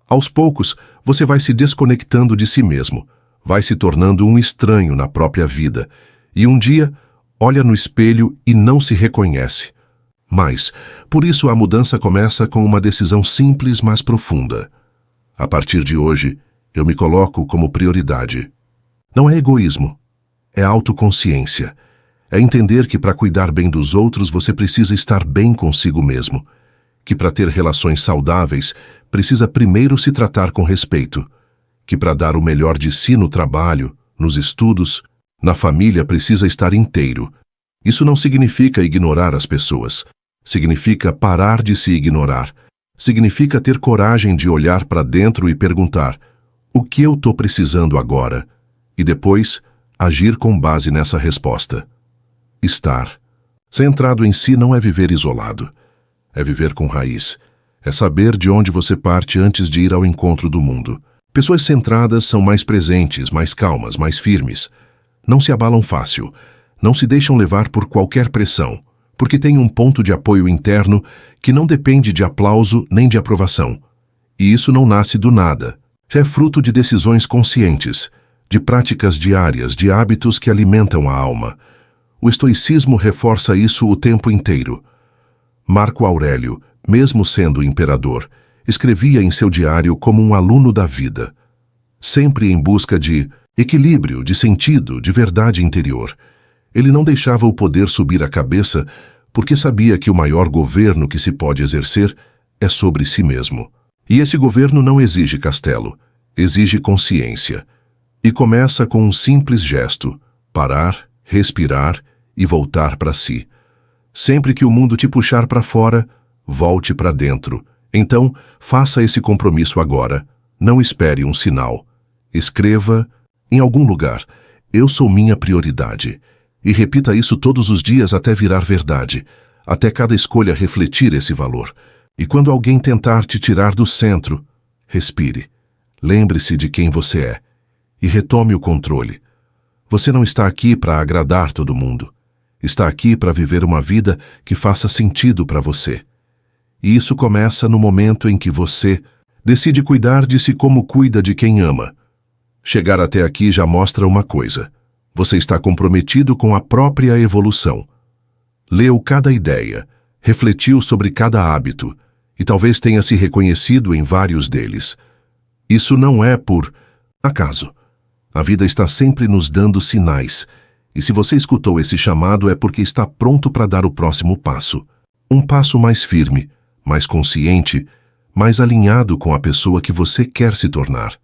Aos poucos, você vai se desconectando de si mesmo, vai se tornando um estranho na própria vida, e um dia olha no espelho e não se reconhece. Mas, por isso a mudança começa com uma decisão simples, mas profunda. A partir de hoje, eu me coloco como prioridade. Não é egoísmo, é autoconsciência. É entender que para cuidar bem dos outros você precisa estar bem consigo mesmo. Que para ter relações saudáveis, precisa primeiro se tratar com respeito. Que para dar o melhor de si no trabalho, nos estudos, na família precisa estar inteiro. Isso não significa ignorar as pessoas. Significa parar de se ignorar. Significa ter coragem de olhar para dentro e perguntar: o que eu estou precisando agora? E depois, agir com base nessa resposta. Estar. Centrado em si não é viver isolado. É viver com raiz. É saber de onde você parte antes de ir ao encontro do mundo. Pessoas centradas são mais presentes, mais calmas, mais firmes. Não se abalam fácil. Não se deixam levar por qualquer pressão, porque têm um ponto de apoio interno que não depende de aplauso nem de aprovação. E isso não nasce do nada. É fruto de decisões conscientes, de práticas diárias, de hábitos que alimentam a alma. O estoicismo reforça isso o tempo inteiro. Marco Aurélio, mesmo sendo imperador, escrevia em seu diário como um aluno da vida, sempre em busca de equilíbrio, de sentido, de verdade interior. Ele não deixava o poder subir a cabeça porque sabia que o maior governo que se pode exercer é sobre si mesmo. E esse governo não exige castelo, exige consciência. E começa com um simples gesto: parar, respirar e voltar para si. Sempre que o mundo te puxar para fora, volte para dentro. Então, faça esse compromisso agora. Não espere um sinal. Escreva em algum lugar: eu sou minha prioridade. E repita isso todos os dias até virar verdade, até cada escolha refletir esse valor. E quando alguém tentar te tirar do centro, respire. Lembre-se de quem você é e retome o controle. Você não está aqui para agradar todo mundo. Está aqui para viver uma vida que faça sentido para você. E isso começa no momento em que você decide cuidar de si como cuida de quem ama. Chegar até aqui já mostra uma coisa: você está comprometido com a própria evolução. Leu cada ideia, refletiu sobre cada hábito e talvez tenha se reconhecido em vários deles. Isso não é por acaso. A vida está sempre nos dando sinais, e se você escutou esse chamado é porque está pronto para dar o próximo passo. Um passo mais firme, mais consciente, mais alinhado com a pessoa que você quer se tornar.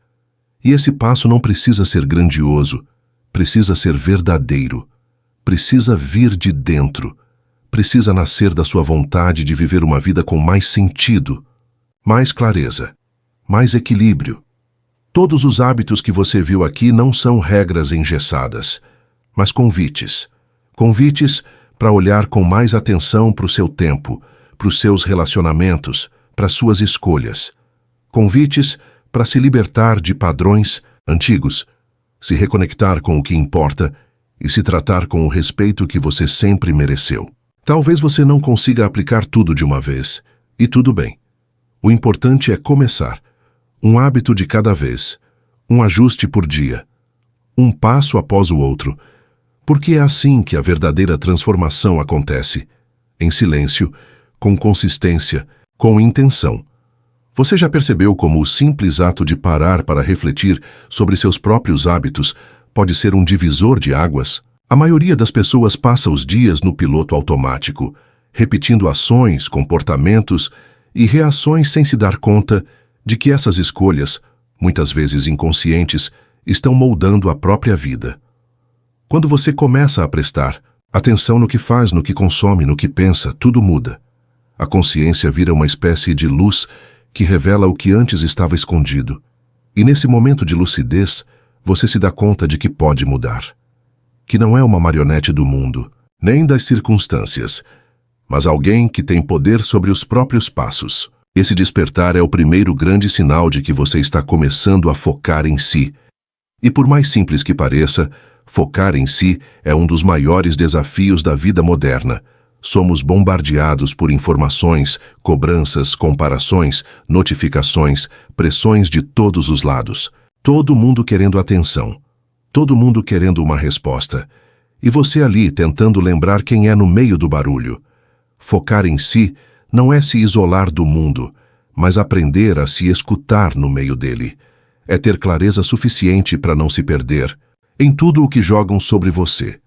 E esse passo não precisa ser grandioso, precisa ser verdadeiro, precisa vir de dentro, precisa nascer da sua vontade de viver uma vida com mais sentido, mais clareza, mais equilíbrio. Todos os hábitos que você viu aqui não são regras engessadas, mas convites. Convites para olhar com mais atenção para o seu tempo, para os seus relacionamentos, para suas escolhas. Convites para se libertar de padrões antigos, se reconectar com o que importa e se tratar com o respeito que você sempre mereceu. Talvez você não consiga aplicar tudo de uma vez, e tudo bem. O importante é começar. Um hábito de cada vez, um ajuste por dia, um passo após o outro, porque é assim que a verdadeira transformação acontece, em silêncio, com consistência, com intenção. Você já percebeu como o simples ato de parar para refletir sobre seus próprios hábitos pode ser um divisor de águas? A maioria das pessoas passa os dias no piloto automático, repetindo ações, comportamentos e reações sem se dar conta de que essas escolhas, muitas vezes inconscientes, estão moldando a própria vida. Quando você começa a prestar atenção no que faz, no que consome, no que pensa, tudo muda. A consciência vira uma espécie de luz que revela o que antes estava escondido. E nesse momento de lucidez, você se dá conta de que pode mudar. Que não é uma marionete do mundo, nem das circunstâncias, mas alguém que tem poder sobre os próprios passos. Esse despertar é o primeiro grande sinal de que você está começando a focar em si. E por mais simples que pareça, focar em si é um dos maiores desafios da vida moderna. Somos bombardeados por informações, cobranças, comparações, notificações, pressões de todos os lados. Todo mundo querendo atenção. Todo mundo querendo uma resposta. E você ali tentando lembrar quem é no meio do barulho. Focar em si não é se isolar do mundo, mas aprender a se escutar no meio dele. É ter clareza suficiente para não se perder em tudo o que jogam sobre você.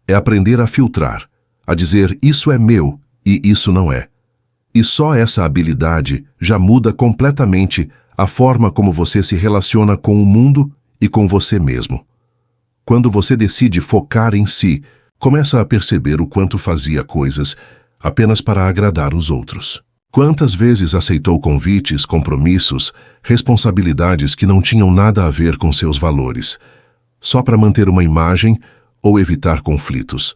É aprender a filtrar, a dizer isso é meu e isso não é. E só essa habilidade já muda completamente a forma como você se relaciona com o mundo e com você mesmo. Quando você decide focar em si, começa a perceber o quanto fazia coisas apenas para agradar os outros. Quantas vezes aceitou convites, compromissos, responsabilidades que não tinham nada a ver com seus valores, só para manter uma imagem ou evitar conflitos.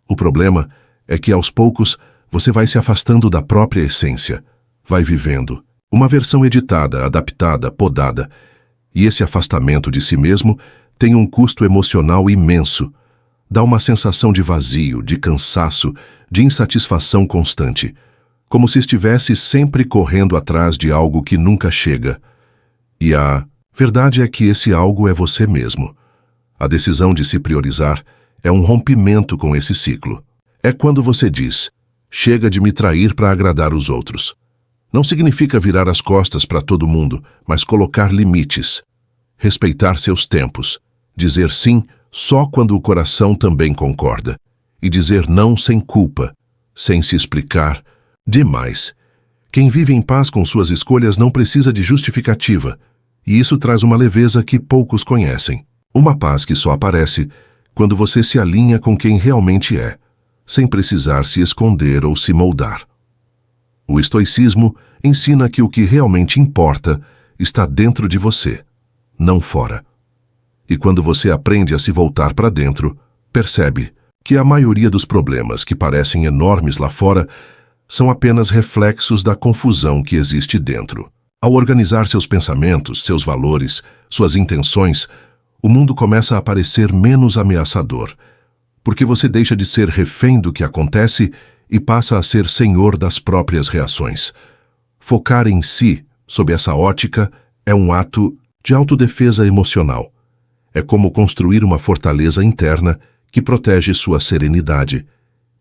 O problema é que, aos poucos, você vai se afastando da própria essência, vai vivendo uma versão editada, adaptada, podada, e esse afastamento de si mesmo tem um custo emocional imenso. Dá uma sensação de vazio, de cansaço, de insatisfação constante, como se estivesse sempre correndo atrás de algo que nunca chega. E a verdade é que esse algo é você mesmo. A decisão de se priorizar é um rompimento com esse ciclo. É quando você diz, chega de me trair para agradar os outros. Não significa virar as costas para todo mundo, mas colocar limites. Respeitar seus tempos. Dizer sim só quando o coração também concorda. E dizer não sem culpa, sem se explicar demais. Quem vive em paz com suas escolhas não precisa de justificativa. E isso traz uma leveza que poucos conhecem. Uma paz que só aparece quando você se alinha com quem realmente é, sem precisar se esconder ou se moldar. O estoicismo ensina que o que realmente importa está dentro de você, não fora. E quando você aprende a se voltar para dentro, percebe que a maioria dos problemas que parecem enormes lá fora são apenas reflexos da confusão que existe dentro. Ao organizar seus pensamentos, seus valores, suas intenções, o mundo começa a parecer menos ameaçador, porque você deixa de ser refém do que acontece e passa a ser senhor das próprias reações. Focar em si, sob essa ótica, é um ato de autodefesa emocional. É como construir uma fortaleza interna que protege sua serenidade.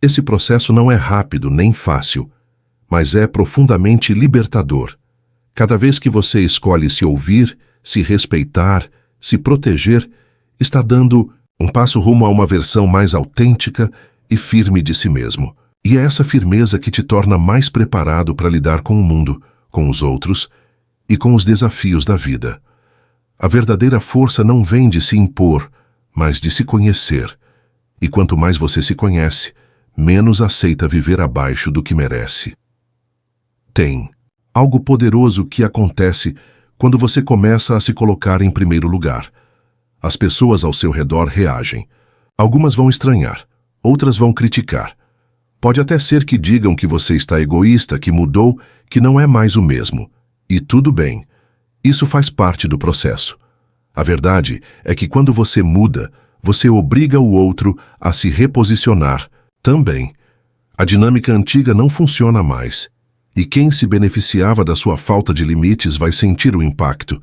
Esse processo não é rápido nem fácil, mas é profundamente libertador. Cada vez que você escolhe se ouvir, se respeitar, se proteger, está dando um passo rumo a uma versão mais autêntica e firme de si mesmo. E é essa firmeza que te torna mais preparado para lidar com o mundo, com os outros e com os desafios da vida. A verdadeira força não vem de se impor, mas de se conhecer. E quanto mais você se conhece, menos aceita viver abaixo do que merece. Tem algo poderoso que acontece quando você começa a se colocar em primeiro lugar. As pessoas ao seu redor reagem. Algumas vão estranhar, outras vão criticar, Pode até ser que digam que você está egoísta, que mudou, que não é mais o mesmo. E tudo bem. Isso faz parte do processo. A verdade é que quando você muda, você obriga o outro a se reposicionar também. A dinâmica antiga não funciona mais. E quem se beneficiava da sua falta de limites vai sentir o impacto.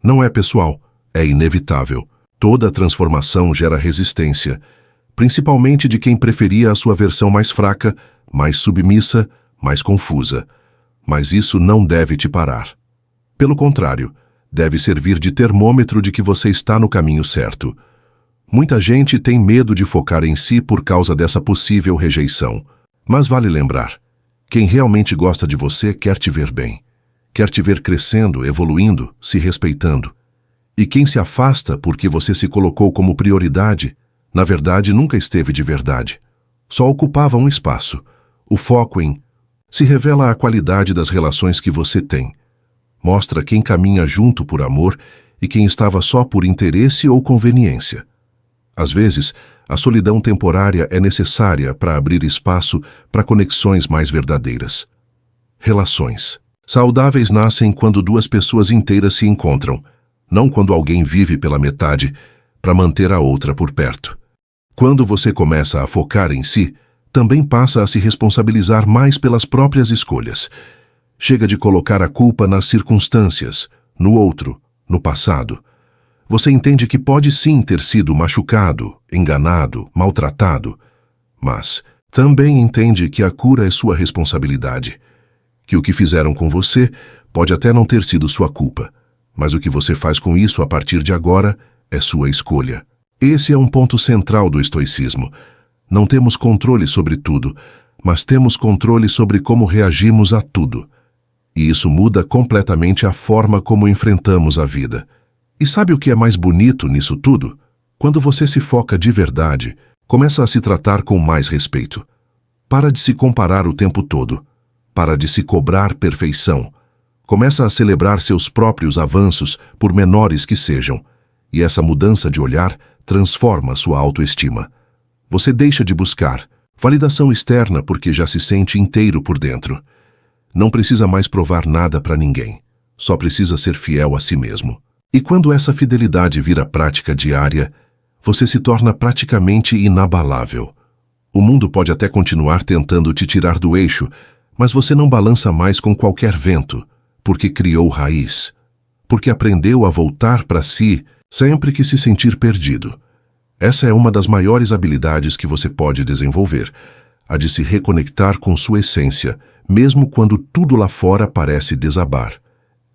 Não é pessoal, é inevitável. Toda transformação gera resistência, principalmente de quem preferia a sua versão mais fraca, mais submissa, mais confusa. Mas isso não deve te parar. Pelo contrário, deve servir de termômetro de que você está no caminho certo. Muita gente tem medo de focar em si por causa dessa possível rejeição. Mas vale lembrar, quem realmente gosta de você quer te ver bem. Quer te ver crescendo, evoluindo, se respeitando. E quem se afasta porque você se colocou como prioridade, na verdade nunca esteve de verdade. Só ocupava um espaço. O foco em se revela a qualidade das relações que você tem. Mostra quem caminha junto por amor e quem estava só por interesse ou conveniência. Às vezes, a solidão temporária é necessária para abrir espaço para conexões mais verdadeiras. Relações saudáveis nascem quando duas pessoas inteiras se encontram, não quando alguém vive pela metade para manter a outra por perto. Quando você começa a focar em si, também passa a se responsabilizar mais pelas próprias escolhas. Chega de colocar a culpa nas circunstâncias, no outro, no passado. Você entende que pode sim ter sido machucado, enganado, maltratado, mas também entende que a cura é sua responsabilidade. Que o que fizeram com você pode até não ter sido sua culpa, mas o que você faz com isso a partir de agora é sua escolha. Esse é um ponto central do estoicismo. Não temos controle sobre tudo, mas temos controle sobre como reagimos a tudo. E isso muda completamente a forma como enfrentamos a vida. E sabe o que é mais bonito nisso tudo? Quando você se foca de verdade, começa a se tratar com mais respeito. Para de se comparar o tempo todo. Para de se cobrar perfeição. Começa a celebrar seus próprios avanços, por menores que sejam. E essa mudança de olhar transforma sua autoestima. Você deixa de buscar validação externa porque já se sente inteiro por dentro. Não precisa mais provar nada para ninguém. Só precisa ser fiel a si mesmo. E quando essa fidelidade vira prática diária, você se torna praticamente inabalável. O mundo pode até continuar tentando te tirar do eixo, mas você não balança mais com qualquer vento, porque criou raiz, porque aprendeu a voltar para si sempre que se sentir perdido. Essa é uma das maiores habilidades que você pode desenvolver, a de se reconectar com sua essência, mesmo quando tudo lá fora parece desabar.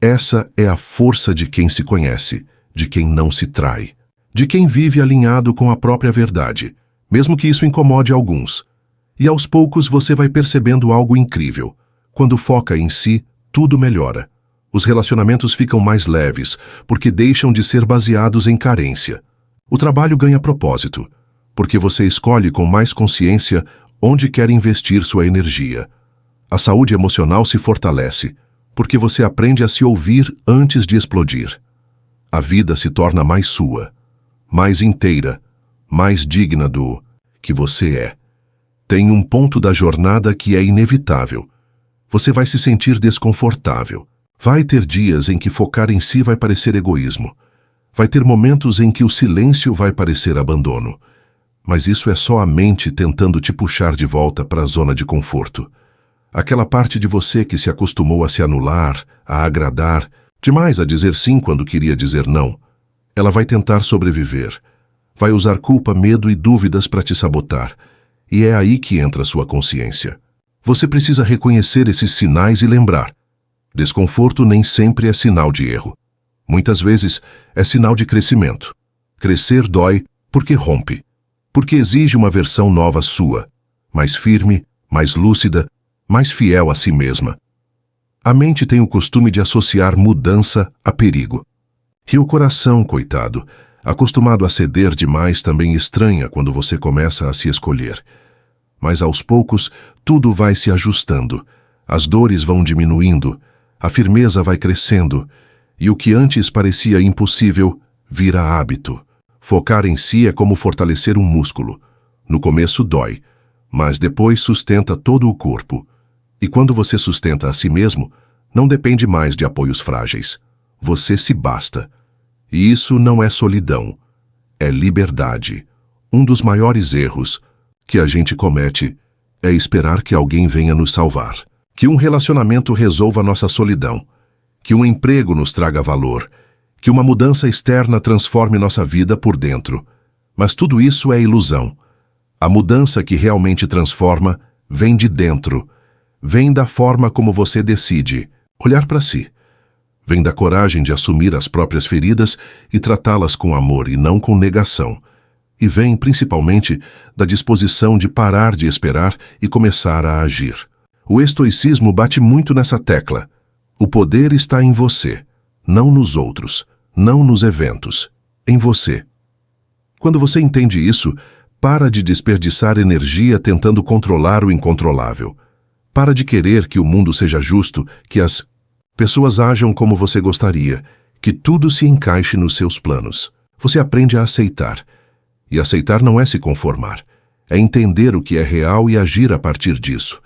Essa é a força de quem se conhece, de quem não se trai, de quem vive alinhado com a própria verdade, mesmo que isso incomode alguns. E aos poucos você vai percebendo algo incrível. Quando foca em si, tudo melhora. Os relacionamentos ficam mais leves, porque deixam de ser baseados em carência. O trabalho ganha propósito, porque você escolhe com mais consciência onde quer investir sua energia. A saúde emocional se fortalece, porque você aprende a se ouvir antes de explodir. A vida se torna mais sua, mais inteira, mais digna do que você é. Tem um ponto da jornada que é inevitável. Você vai se sentir desconfortável. Vai ter dias em que focar em si vai parecer egoísmo. Vai ter momentos em que o silêncio vai parecer abandono. Mas isso é só a mente tentando te puxar de volta para a zona de conforto. Aquela parte de você que se acostumou a se anular, a agradar, demais a dizer sim quando queria dizer não. Ela vai tentar sobreviver. Vai usar culpa, medo e dúvidas para te sabotar. E é aí que entra sua consciência. Você precisa reconhecer esses sinais e lembrar. Desconforto nem sempre é sinal de erro. Muitas vezes é sinal de crescimento. Crescer dói porque rompe. Porque exige uma versão nova sua, mais firme, mais lúcida, mais fiel a si mesma. A mente tem o costume de associar mudança a perigo. E o coração, coitado, acostumado a ceder demais, também estranha quando você começa a se escolher. Mas aos poucos, tudo vai se ajustando. As dores vão diminuindo, a firmeza vai crescendo, e o que antes parecia impossível vira hábito. Focar em si é como fortalecer um músculo. No começo dói, mas depois sustenta todo o corpo. E quando você sustenta a si mesmo, não depende mais de apoios frágeis. Você se basta. E isso não é solidão, é liberdade. Um dos maiores erros que a gente comete é esperar que alguém venha nos salvar. Que um relacionamento resolva nossa solidão. Que um emprego nos traga valor. Que uma mudança externa transforme nossa vida por dentro. Mas tudo isso é ilusão. A mudança que realmente transforma vem de dentro. Vem da forma como você decide olhar para si. Vem da coragem de assumir as próprias feridas e tratá-las com amor e não com negação. E vem, principalmente, da disposição de parar de esperar e começar a agir. O estoicismo bate muito nessa tecla. O poder está em você, não nos outros, não nos eventos, em você. Quando você entende isso, para de desperdiçar energia tentando controlar o incontrolável. Para de querer que o mundo seja justo, que as pessoas ajam como você gostaria, que tudo se encaixe nos seus planos. Você aprende a aceitar. E aceitar não é se conformar. É entender o que é real e agir a partir disso.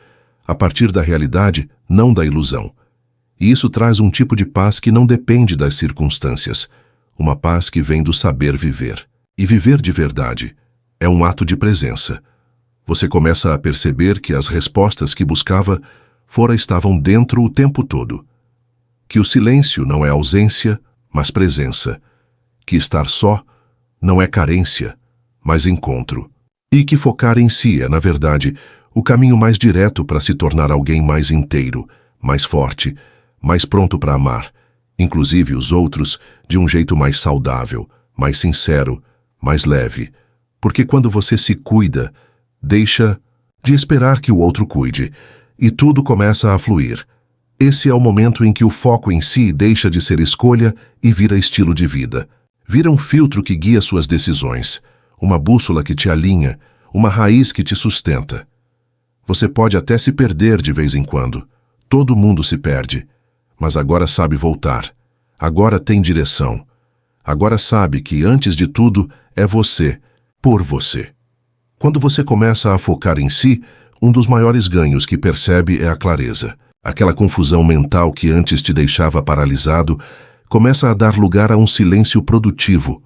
A partir da realidade, não da ilusão. E isso traz um tipo de paz que não depende das circunstâncias. Uma paz que vem do saber viver. E viver de verdade é um ato de presença. Você começa a perceber que as respostas que buscava fora estavam dentro o tempo todo. Que o silêncio não é ausência, mas presença. Que estar só não é carência, mas encontro. E que focar em si é, na verdade, o caminho mais direto para se tornar alguém mais inteiro, mais forte, mais pronto para amar, inclusive os outros, de um jeito mais saudável, mais sincero, mais leve. Porque quando você se cuida, deixa de esperar que o outro cuide, e tudo começa a fluir. Esse é o momento em que o foco em si deixa de ser escolha e vira estilo de vida. Vira um filtro que guia suas decisões, uma bússola que te alinha, uma raiz que te sustenta. Você pode até se perder de vez em quando. Todo mundo se perde. Mas agora sabe voltar. Agora tem direção. Agora sabe que, antes de tudo, é você, por você. Quando você começa a focar em si, um dos maiores ganhos que percebe é a clareza. Aquela confusão mental que antes te deixava paralisado começa a dar lugar a um silêncio produtivo,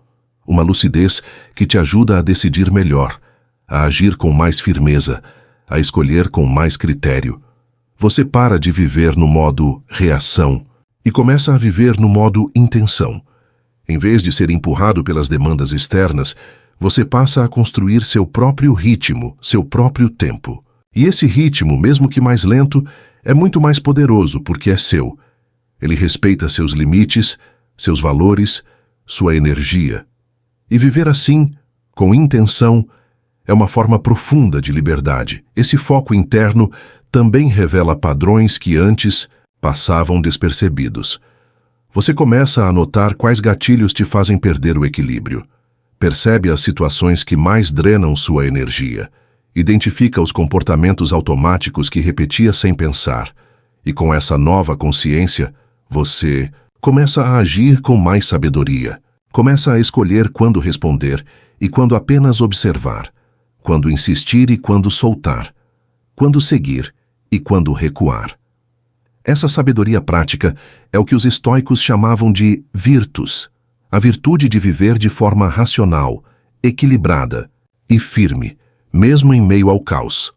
uma lucidez que te ajuda a decidir melhor, a agir com mais firmeza, a escolher com mais critério. Você para de viver no modo reação e começa a viver no modo intenção. Em vez de ser empurrado pelas demandas externas, você passa a construir seu próprio ritmo, seu próprio tempo. E esse ritmo, mesmo que mais lento, é muito mais poderoso porque é seu. Ele respeita seus limites, seus valores, sua energia. E viver assim, com intenção, é uma forma profunda de liberdade. Esse foco interno também revela padrões que antes passavam despercebidos. Você começa a notar quais gatilhos te fazem perder o equilíbrio. Percebe as situações que mais drenam sua energia. Identifica os comportamentos automáticos que repetia sem pensar. E com essa nova consciência, você começa a agir com mais sabedoria. Começa a escolher quando responder e quando apenas observar. Quando insistir e quando soltar. Quando seguir e quando recuar. Essa sabedoria prática é o que os estoicos chamavam de virtus, a virtude de viver de forma racional, equilibrada e firme, mesmo em meio ao caos.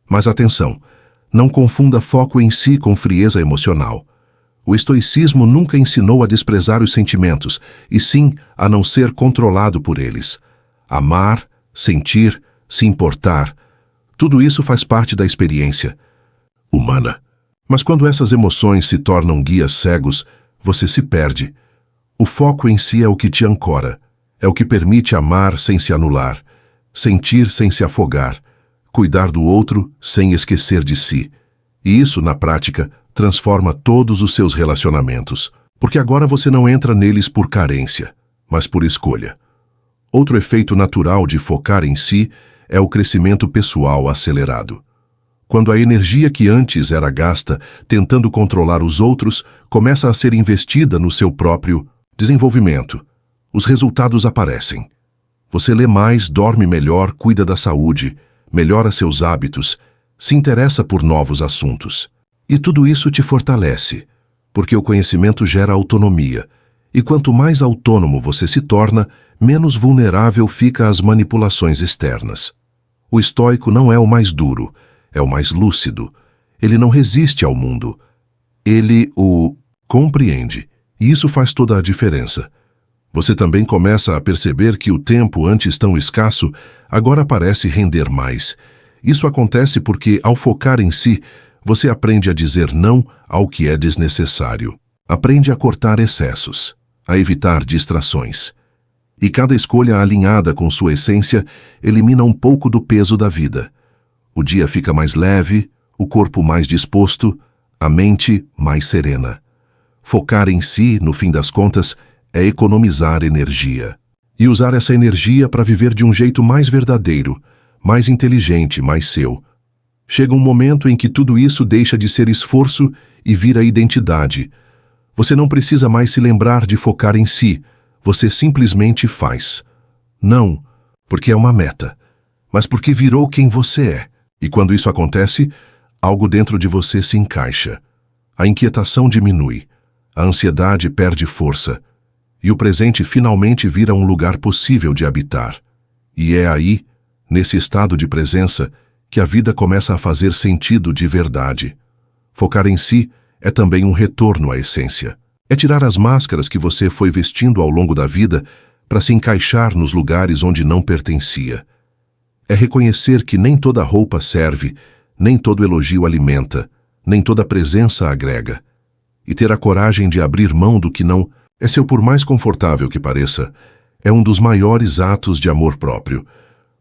Mas atenção, não confunda foco em si com frieza emocional. O estoicismo nunca ensinou a desprezar os sentimentos, e sim a não ser controlado por eles. Amar, sentir, se importar, tudo isso faz parte da experiência humana. Mas quando essas emoções se tornam guias cegos, você se perde. O foco em si é o que te ancora, é o que permite amar sem se anular, sentir sem se afogar, cuidar do outro sem esquecer de si. E isso, na prática, transforma todos os seus relacionamentos, porque agora você não entra neles por carência, mas por escolha. Outro efeito natural de focar em si é o crescimento pessoal acelerado. Quando a energia que antes era gasta tentando controlar os outros começa a ser investida no seu próprio desenvolvimento, os resultados aparecem. Você lê mais, dorme melhor, cuida da saúde, melhora seus hábitos, se interessa por novos assuntos. E tudo isso te fortalece, porque o conhecimento gera autonomia, e quanto mais autônomo você se torna, menos vulnerável fica às manipulações externas. O estoico não é o mais duro, é o mais lúcido. Ele não resiste ao mundo. Ele o compreende, e isso faz toda a diferença. Você também começa a perceber que o tempo, antes tão escasso, agora parece render mais. Isso acontece porque, ao focar em si, você aprende a dizer não ao que é desnecessário. Aprende a cortar excessos, a evitar distrações. E cada escolha alinhada com sua essência elimina um pouco do peso da vida. O dia fica mais leve, o corpo mais disposto, a mente mais serena. Focar em si, no fim das contas, é economizar energia. E usar essa energia para viver de um jeito mais verdadeiro, mais inteligente, mais seu. Chega um momento em que tudo isso deixa de ser esforço e vira identidade. Você não precisa mais se lembrar de focar em si, você simplesmente faz. Não porque é uma meta, mas porque virou quem você é. E quando isso acontece, algo dentro de você se encaixa. A inquietação diminui, a ansiedade perde força, e o presente finalmente vira um lugar possível de habitar. E é aí, nesse estado de presença, que a vida começa a fazer sentido de verdade. Focar em si é também um retorno à essência. É tirar as máscaras que você foi vestindo ao longo da vida para se encaixar nos lugares onde não pertencia. É reconhecer que nem toda roupa serve, nem todo elogio alimenta, nem toda presença agrega. E ter a coragem de abrir mão do que não é seu, por mais confortável que pareça, é um dos maiores atos de amor próprio.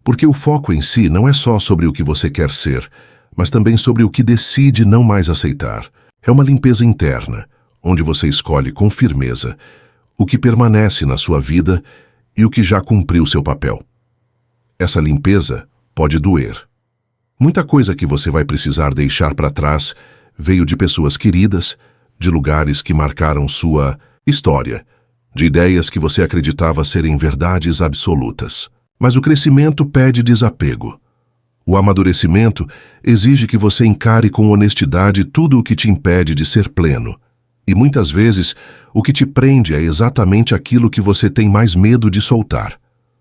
Porque o foco em si não é só sobre o que você quer ser, mas também sobre o que decide não mais aceitar. É uma limpeza interna, onde você escolhe com firmeza o que permanece na sua vida e o que já cumpriu seu papel. Essa limpeza pode doer. Muita coisa que você vai precisar deixar para trás veio de pessoas queridas, de lugares que marcaram sua história, de ideias que você acreditava serem verdades absolutas. Mas o crescimento pede desapego. O amadurecimento exige que você encare com honestidade tudo o que te impede de ser pleno. E muitas vezes, o que te prende é exatamente aquilo que você tem mais medo de soltar.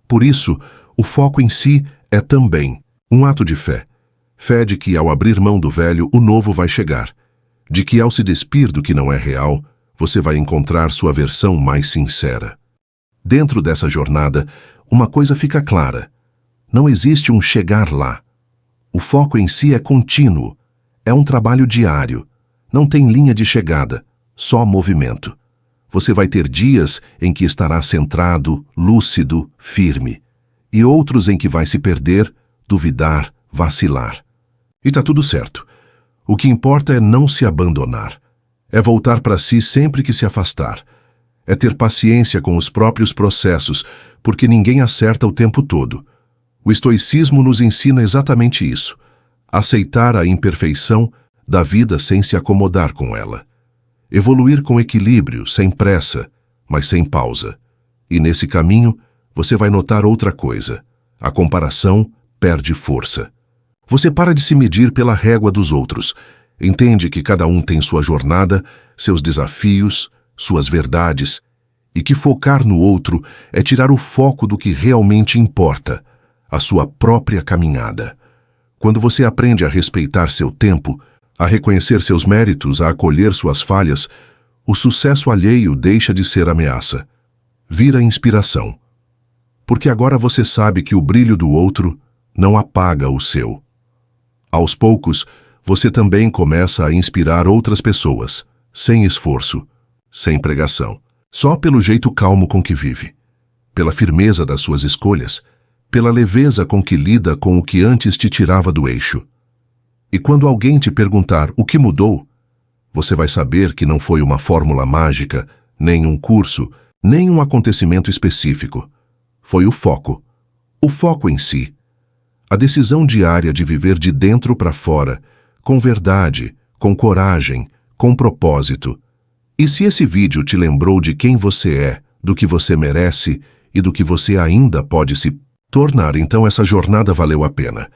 Por isso, o foco em si é também um ato de fé. Fé de que, ao abrir mão do velho, o novo vai chegar. De que, ao se despir do que não é real, você vai encontrar sua versão mais sincera. Dentro dessa jornada, uma coisa fica clara. Não existe um chegar lá. O foco em si é contínuo. É um trabalho diário. Não tem linha de chegada, só movimento. Você vai ter dias em que estará centrado, lúcido, firme. E outros em que vai se perder, duvidar, vacilar. E tá tudo certo. O que importa é não se abandonar. É voltar para si sempre que se afastar. É ter paciência com os próprios processos, porque ninguém acerta o tempo todo. O estoicismo nos ensina exatamente isso. Aceitar a imperfeição da vida sem se acomodar com ela. Evoluir com equilíbrio, sem pressa, mas sem pausa. E nesse caminho, você vai notar outra coisa. A comparação perde força. Você para de se medir pela régua dos outros. Entende que cada um tem sua jornada, seus desafios, suas verdades, e que focar no outro é tirar o foco do que realmente importa, a sua própria caminhada. Quando você aprende a respeitar seu tempo, a reconhecer seus méritos, a acolher suas falhas, o sucesso alheio deixa de ser ameaça. Vira inspiração. Porque agora você sabe que o brilho do outro não apaga o seu. Aos poucos, você também começa a inspirar outras pessoas, sem esforço, sem pregação, só pelo jeito calmo com que vive, pela firmeza das suas escolhas, pela leveza com que lida com o que antes te tirava do eixo. E quando alguém te perguntar o que mudou, você vai saber que não foi uma fórmula mágica, nem um curso, nem um acontecimento específico. Foi o foco em si. A decisão diária de viver de dentro para fora, com verdade, com coragem, com propósito. E se esse vídeo te lembrou de quem você é, do que você merece e do que você ainda pode se tornar, então essa jornada valeu a pena.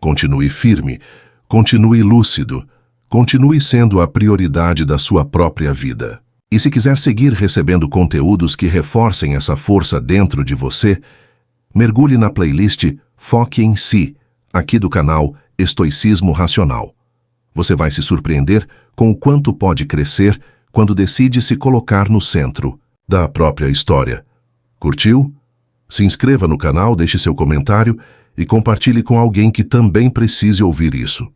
Continue firme, continue lúcido, continue sendo a prioridade da sua própria vida. E se quiser seguir recebendo conteúdos que reforcem essa força dentro de você, mergulhe na playlist Foque em Si, aqui do canal Estoicismo Racional. Você vai se surpreender com o quanto pode crescer quando decide se colocar no centro da própria história. Curtiu? Se inscreva no canal, deixe seu comentário e compartilhe com alguém que também precise ouvir isso.